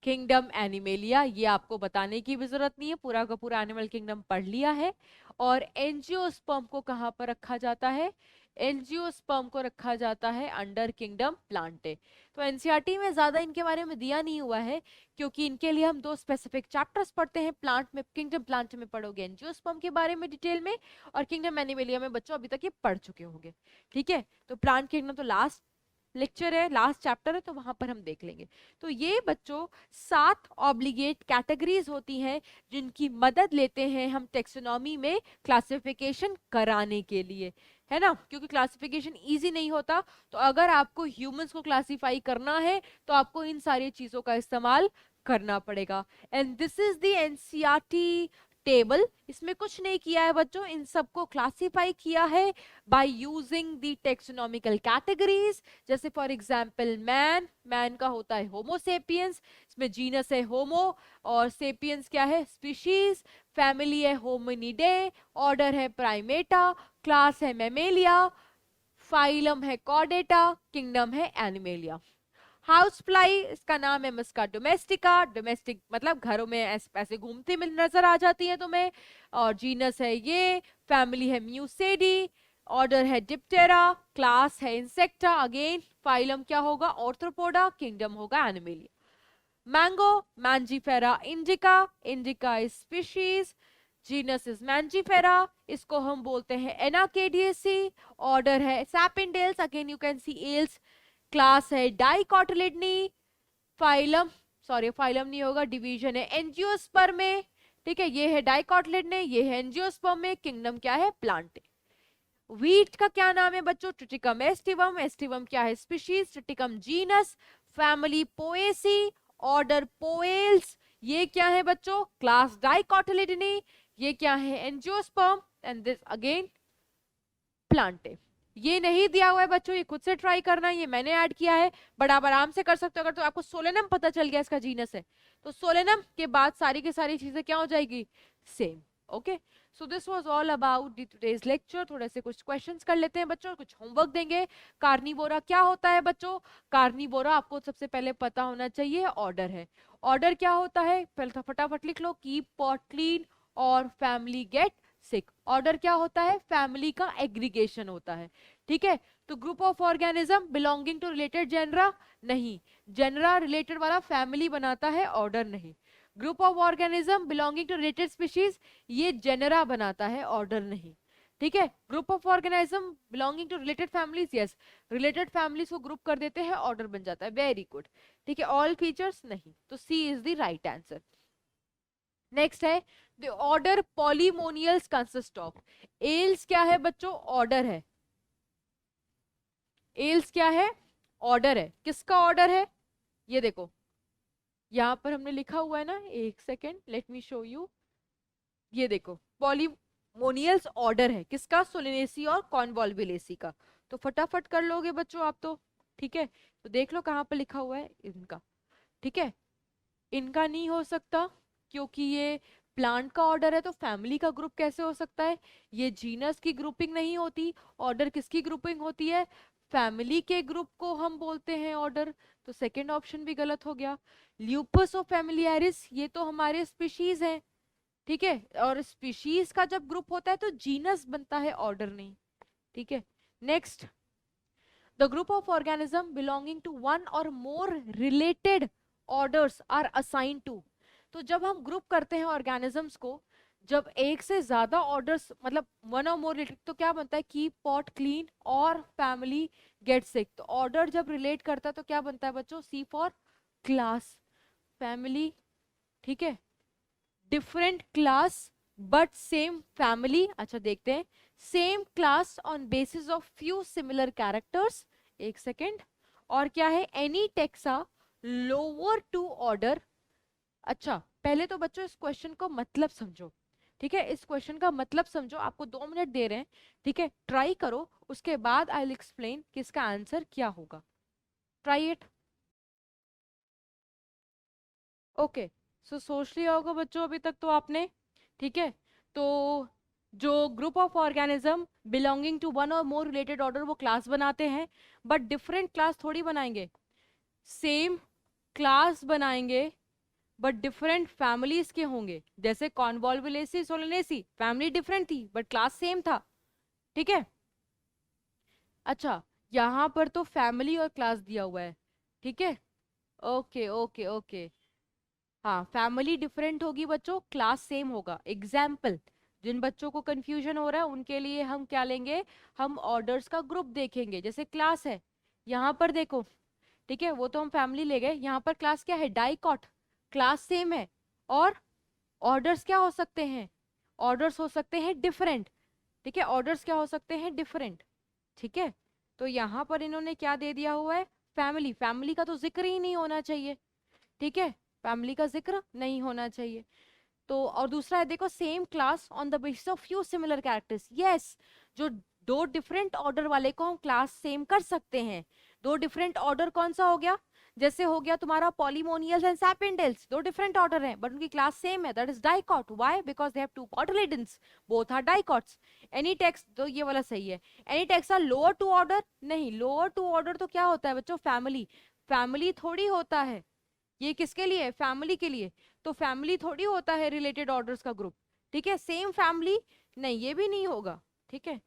Kingdom animalia, ये आपको बताने की भी जरूरत नहीं है, पूरा का पूरा एनिमल किंगडम पढ़ लिया है। और एंजियोस्पर्म को कहाँ पर रखा जाता है, एंजियोस्पर्म को रखा जाता है अंडर किंगडम प्लांटे। तो एनसीईआरटी में ज्यादा इनके बारे में दिया नहीं हुआ है, क्योंकि इनके लिए हम 2 स्पेसिफिक चैप्टर्स पढ़ते हैं। प्लांट में, किंगडम प्लांट में पढ़ोगे एंजियोस्पर्म के बारे में डिटेल में, और किंगडम एनिमेलिया में बच्चों अभी तक ये पढ़ चुके होंगे। ठीक है, तो प्लांट किंगडम तो लास्ट लेक्चर है, लास्ट चैप्टर है, तो वहां पर हम देख लेंगे। तो ये बच्चों 7 ऑब्लिगेट कैटेगरीज होती हैं जिनकी मदद लेते हैं हम टेक्सोनॉमी में क्लासिफिकेशन कराने के लिए, है ना, क्योंकि क्लासिफिकेशन इजी नहीं होता। तो अगर आपको ह्यूमंस को क्लासिफाई करना है तो आपको इन सारी चीजों का इस्तेमाल करना पड़ेगा। And this is the NCERT table. इसमें कुछ नहीं किया है बच्चों, इन सबको क्लासिफाई किया है by using the taxonomical categories. जैसे फॉर एग्जांपल मैन, मैन का होता है होमो सेपियंस, इसमें जीनस है होमो, और सेपियंस क्या है, स्पीशीज, फैमिली है होमिनिडे, ऑर्डर है प्राइमेटा, क्लास है मैमेलिया, फाइलम है कॉर्डेटा, किंगडम है एनिमेलिया। हाउस फ्लाई, इसका नाम है मस्का डोमेस्टिका, डोमेस्टिक मतलब घरों में ऐसे घूमती मिल नजर आ जाती है तुम्हें। और जीनस है ये, फैमिली है म्यूसेडी, ऑर्डर है डिप्टेरा, क्लास है इंसेक्टा, अगेन फाइलम क्या होगा, ऑर्थ्रोपोडा, किंगडम होगा Animalia. Mango, Mangifera indica, indica is species, genus is Mangifera, इसको हम बोलते हैं एनाकेडियसी, ऑर्डर है Sapindales, again you can see else, class है डाइकोटिलिडनी, फाइलम, सॉरी फाइलम नहीं होगा, डिवीजन है एंजियोस्पर्म में। ठीक है, ये है डाइकोटिलिडनी, ये है एंजियोस्पर्म में, किंगडम क्या है, प्लांटे। वीट का क्या नाम है बच्चों, ट्रिटिकम एस्टिवम, एस्टिवम क्या है, species, Triticum genus, family Poaceae, order Poales, ये क्या है बच्चों, क्लास डाइकोटिलिडनी, ये क्या है angiosperm, and this again Plantae. ये नहीं दिया हुआ है बच्चों, ये खुद से ट्राई करना है, ये मैंने ऐड किया है, बट आप आराम से कर सकते हो। अगर तो आपको सोलेनम पता चल गया इसका जीनस है, तो सोलेनम के बाद सारी की सारी चीजें क्या हो जाएगी, same. Okay, so this was all about the today's lecture. थोड़े से कुछ क्वेश्चंस कर लेते हैं बच्चों, कुछ होमवर्क देंगे। कार्निवोरा क्या होता है बच्चों, कार्निवोरा आपको सबसे पहले पता होना चाहिए, ऑर्डर है। ऑर्डर क्या होता है, पहले फटाफट लिख लो, कीप पॉट क्लीन और फैमिली गेट सिक। ऑर्डर क्या होता है, फैमिली का एग्रीगेशन होता है। ठीक है, तो group of organism belonging to related genera, नहीं, जेनरा रिलेटेड वाला फैमिली बनाता है, ऑर्डर नहीं। Group of organism belonging to related species, ये जेनरा बनाता है, ऑर्डर नहीं। ठीक है, group of organism belonging to related families, yes, related families को ग्रुप कर देते हैं, ऑर्डर बन जाता है, वेरी गुड। ठीक है, ऑल फीचर्स नहीं, तो C is the right answer. Next है the order Polemoniales consist of, else क्या है बच्चों, ऑर्डर है, एल्स क्या है, ऑर्डर है। किसका ऑर्डर है, ये देखो यहां पर हमने लिखा हुआ है ना, एक second let me show you, ये देखो पॉलीमोनियल्स ऑर्डर है किसका, सोलिनेसी और कॉन्वॉल्वुलेसी का। तो फटाफट कर लोगे बच्चों आप तो। ठीक है, तो देख लो कहां पर लिखा हुआ है इनका। ठीक है, इनका नहीं हो सकता क्योंकि ये प्लांट का ऑर्डर है, तो फैमिली का ग्रुप कैसे हो सकता है, ये जीनस की ग्रुपिंग नहीं होती, ऑर्डर किसकी ग्रुपिंग होती है, फैमिली के ग्रुप को हम बोलते हैं ऑर्डर। तो सेकंड ऑप्शन भी गलत हो गया। ल्यूपस और फैमिलियरिस, ये तो हमारे स्पीशीज हैं। ठीक है, और स्पीशीज का जब ग्रुप होता है तो जीनस बनता है, ऑर्डर नहीं। ठीक है, next, the group of organism belonging to one और more related orders are assign to. तो जब हम ग्रुप करते हैं ऑर्गेनिजम्स को, जब एक से ज्यादा ऑर्डर्स मतलब वन और मोर रिलेटेड, तो क्या बनता है, कीप पॉट क्लीन और फैमिली गेट सिक। तो ऑर्डर जब रिलेट करता है तो क्या बनता है बच्चों, सी फॉर क्लास, फैमिली। ठीक है, different class but same family. अच्छा देखते हैं, same class on basis of few similar characters, एक सेकेंड, और क्या है, any taxa lower to order. अच्छा पहले तो बच्चों इस क्वेश्चन को मतलब समझो, ठीक है, इस क्वेश्चन का मतलब समझो, आपको 2 मिनट दे रहे हैं, ठीक है, ट्राई करो, उसके बाद आई विल एक्सप्लेन कि इसका आंसर क्या होगा। Try it. ओके, सो सोच लिया होगा बच्चों अभी तक तो आपने, ठीक है। तो जो group of organism belonging to one और मोर रिलेटेड ऑर्डर वो क्लास बनाते हैं, बट डिफरेंट क्लास थोड़ी बनाएंगे, सेम क्लास बनाएंगे बट डिफरेंट फैमिलीज के होंगे। जैसे कॉन्वॉल्वुलेसी सोलनेसी, फैमिली डिफरेंट थी बट क्लास सेम था, ठीक है। अच्छा, यहाँ पर तो फैमिली और क्लास दिया हुआ है, ठीक है। ओके ओके ओके, हाँ फैमिली डिफरेंट होगी बच्चों, क्लास सेम होगा। एग्जाम्पल, जिन बच्चों को कंफ्यूजन हो रहा है उनके लिए हम क्या लेंगे, हम ऑर्डर्स का ग्रुप देखेंगे। जैसे क्लास है, यहाँ पर देखो, ठीक है, वो तो हम फैमिली ले गए, यहाँ पर क्लास क्या है, डाइकॉट, क्लास सेम है। और ऑर्डर्स क्या हो सकते हैं, ऑर्डर्स हो सकते हैं डिफरेंट, ठीक है, ऑर्डर्स क्या हो सकते हैं, डिफरेंट, ठीक है। तो यहाँ पर इन्होंने क्या दे दिया हुआ है, फैमिली, फैमिली का तो जिक्र ही नहीं होना चाहिए, ठीक है, फैमिली का जिक्र नहीं होना चाहिए। तो और दूसरा है देखो, same class on the basis of few similar characters, yes, जो 2 डिफरेंट ऑर्डर वाले को हम क्लास सेम कर सकते हैं। 2 डिफरेंट ऑर्डर कौन सा हो गया, जैसे हो गया तुम्हारा Polemoniales and Sapindales, 2 different order हैं बट उनकी क्लास सेम है, that is dicot. Why, because they have 2 cotyledons, both are dicots. Any text, तो ये वाला सही है। Any text are lower to order, नहीं, लोअर टू ऑर्डर तो क्या होता है बच्चों, फैमिली, फैमिली थोड़ी होता है, ये किसके लिए, फैमिली के लिए, तो फैमिली थोड़ी होता है रिलेटेड ऑर्डर्स का ग्रुप, ठीक है। सेम फैमिली नहीं, ये भी नहीं होगा, ठीक है।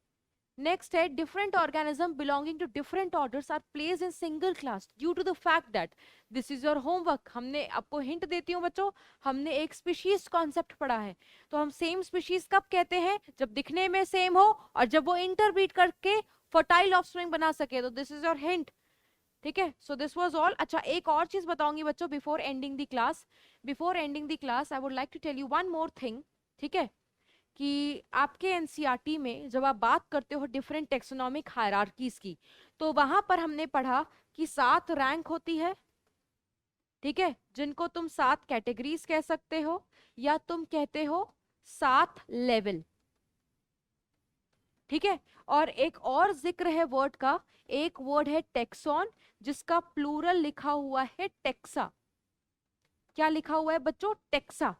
नेक्स्ट है, different organism belonging to different orders are placed in single class due to the fact that, this is your homework. हमने आपको हिंट देती हूँ बच्चों, हमने एक स्पीशीज कॉन्सेप्ट पढ़ा है। तो हम सेम स्पीशीज कब कहते हैं, जब दिखने में सेम हो और जब वो इंटरब्रीड करके फर्टाइल ऑफस्प्रिंग बना सके, तो दिस इज योर हिंट, ठीक है। So this was all. अच्छा, एक और चीज बताऊंगी बच्चों before ending the class, before ending the class I would like to tell you one more thing, ठीक है, कि आपके एनसीईआरटी में जब आप बात करते हो डिफरेंट टेक्सोनॉमिक हायरार्कीज की, तो वहां पर हमने पढ़ा कि 7 रैंक होती है, ठीक है, जिनको तुम 7 कैटेगरीज कह सकते हो या तुम कहते हो 7 लेवल, ठीक है। और एक और जिक्र है वर्ड का, एक वर्ड है टेक्सॉन, जिसका प्लूरल लिखा हुआ है टेक्सा। क्या लिखा हुआ है बच्चों, टेक्सा,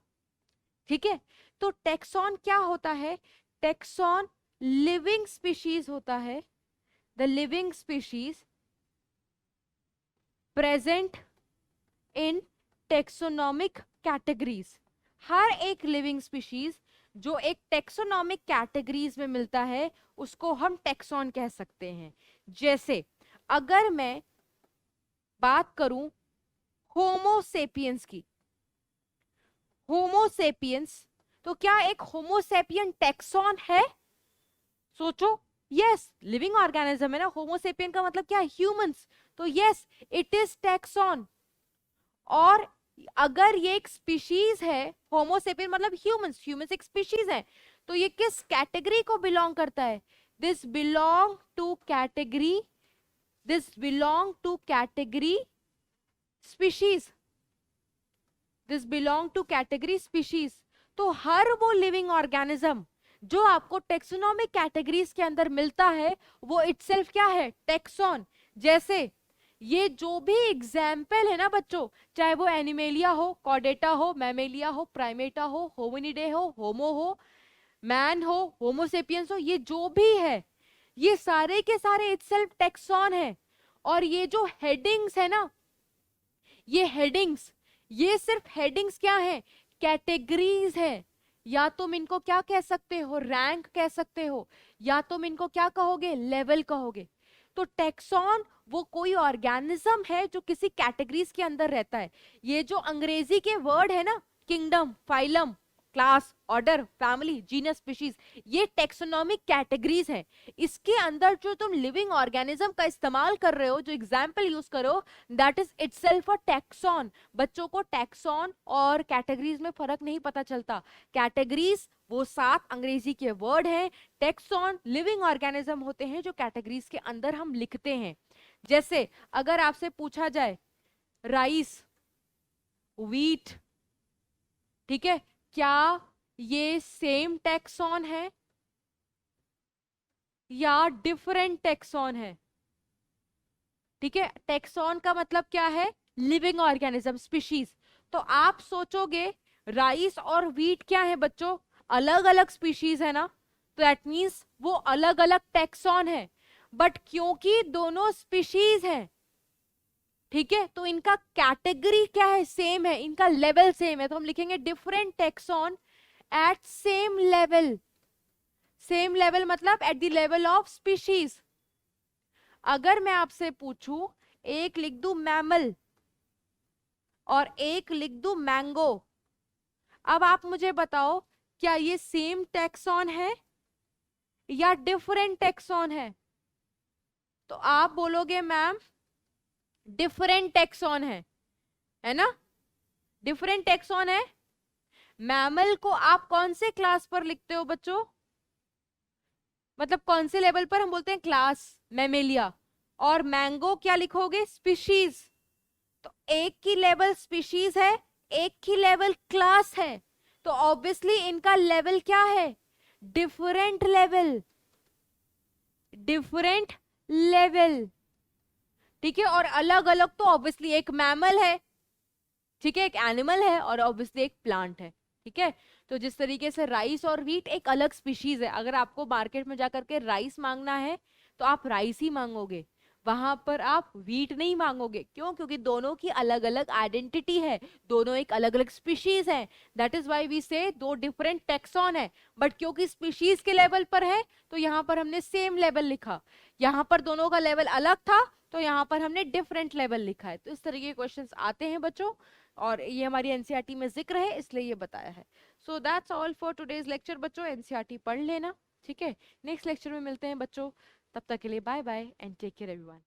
ठीक है। तो टेक्सॉन क्या होता है, टेक्सॉन लिविंग स्पीशीज होता है, the living species present in taxonomic categories. हर एक लिविंग स्पीशीज जो एक टेक्सोनॉमिक कैटेगरीज में मिलता है उसको हम टेक्सॉन कह सकते हैं। जैसे अगर मैं बात करूं होमोसेपियंस की, होमोसेपियंस, तो क्या एक होमोसेपियन टेक्सॉन है, सोचो, यस, लिविंग ऑर्गेनिज्म है ना, होमोसेपियन का मतलब क्या है, ह्यूमंस, तो यस इट इज टेक्सॉन। और अगर ये एक स्पीशीज है, होमोसेपियन मतलब ह्यूमंस, ह्यूमंस एक स्पीशीज है, तो ये किस कैटेगरी को बिलोंग करता है, this belong to category, this belong to category species, this belong to category species. तो हर वो लिविंग ऑर्गेनिज्म जो आपको टेक्सोनॉमिक कैटेगरीज के अंदर मिलता है वो इटसेल्फ क्या है, टेक्सॉन। जैसे ये जो भी एग्जाम्पल है ना बच्चों, चाहे वो एनिमेलिया हो, कॉर्डेटा हो, मैमेलिया हो, प्राइमेटा हो, होमिनिडे हो, होमो हो, मैन हो, होमोसेपियंस हो, ये जो भी है ये सारे के सारे इटसेल्फ टेक्सॉन है। और ये जो हेडिंग्स है ना, ये हेडिंग्स, ये सिर्फ हेडिंग्स क्या है, कैटेगरीज है। या तुम इनको क्या कह सकते हो, रैंक कह सकते हो, या तुम इनको क्या कहोगे, लेवल कहोगे। तो टेक्सॉन वो कोई ऑर्गेनिज्म है जो किसी कैटेगरीज के अंदर रहता है। ये जो अंग्रेजी के वर्ड है ना, kingdom, phylum, class, order, family, genus, species, ये टेक्सोनॉमिक कैटेगरीज हैं। इसके अंदर जो तुम लिविंग ऑर्गेनिज्म का इस्तेमाल कर रहे हो, जो एग्जाम्पल यूज करो, that is itself a taxon. बच्चों को टैक्सॉन और कैटेगरीज में फर्क नहीं पता चलता। कैटेगरीज वो 7 अंग्रेजी के वर्ड हैं, टैक्सॉन लिविंग ऑर्गेनिज्म होते हैं जो कैटेगरीज के अंदर हम लिखते हैं। जैसे अगर आपसे पूछा जाए राइस, व्हीट, ठीक है, क्या ये सेम टैक्सॉन है या डिफरेंट टैक्सॉन है? ठीक है, टैक्सॉन का मतलब क्या है? Living organism, species. तो आप सोचोगे राइस और व्हीट क्या है बच्चों? अलग अलग स्पीशीज है ना, तो दैट मीन्स वो अलग अलग टैक्सॉन है। बट क्योंकि दोनों स्पीशीज है, ठीक है, तो इनका कैटेगरी क्या है? सेम है, इनका लेवल सेम है, तो हम लिखेंगे different taxon at same level. Same level मतलब at the level of species. अगर मैं आपसे पूछूं, एक लिख दूं मैमल और एक लिख दूं मैंगो, अब आप मुझे बताओ क्या ये सेम टैक्सॉन है या डिफरेंट टैक्सॉन है? तो आप बोलोगे मैम डिफरेंट टैक्सॉन है ना? डिफरेंट टैक्सॉन है। मैमल को आप कौन से क्लास पर लिखते हो बच्चों? मतलब कौन से लेवल पर? हम बोलते हैं क्लास, मैमेलिया। और मैंगो क्या लिखोगे? स्पीशीज। तो एक की लेवल स्पीशीज है, एक की लेवल क्लास है, तो ऑब्वियसली इनका लेवल क्या है? Different level, different level. ठीक है, और अलग अलग तो ऑब्वियसली एक मैमल है, ठीक है, एक एनिमल है, और ऑब्वियसली एक प्लांट है। ठीक है, तो जिस तरीके से राइस और व्हीट एक अलग स्पीशीज है, अगर आपको मार्केट में जाकर के राइस मांगना है तो आप राइस ही मांगोगे, वहां पर आप व्हीट नहीं मांगोगे। क्यों? क्योंकि दोनों की अलग अलग आइडेंटिटी है, दोनों एक अलग अलग स्पीशीज है। दैट इज वाई वी से दो डिफरेंट टैक्सॉन है। बट क्योंकि स्पीशीज के लेवल पर है तो यहाँ पर हमने सेम लेवल लिखा, यहाँ पर दोनों का लेवल अलग था तो यहाँ पर हमने डिफरेंट लेवल लिखा है। तो इस तरीके के क्वेश्चंस आते हैं बच्चों, और ये हमारी एनसीईआरटी में जिक्र है इसलिए ये बताया है। So that's all for today's lecture बच्चों, एनसीईआरटी पढ़ लेना। ठीक है, नेक्स्ट लेक्चर में मिलते हैं बच्चों, तब तक के लिए bye bye and take care everyone.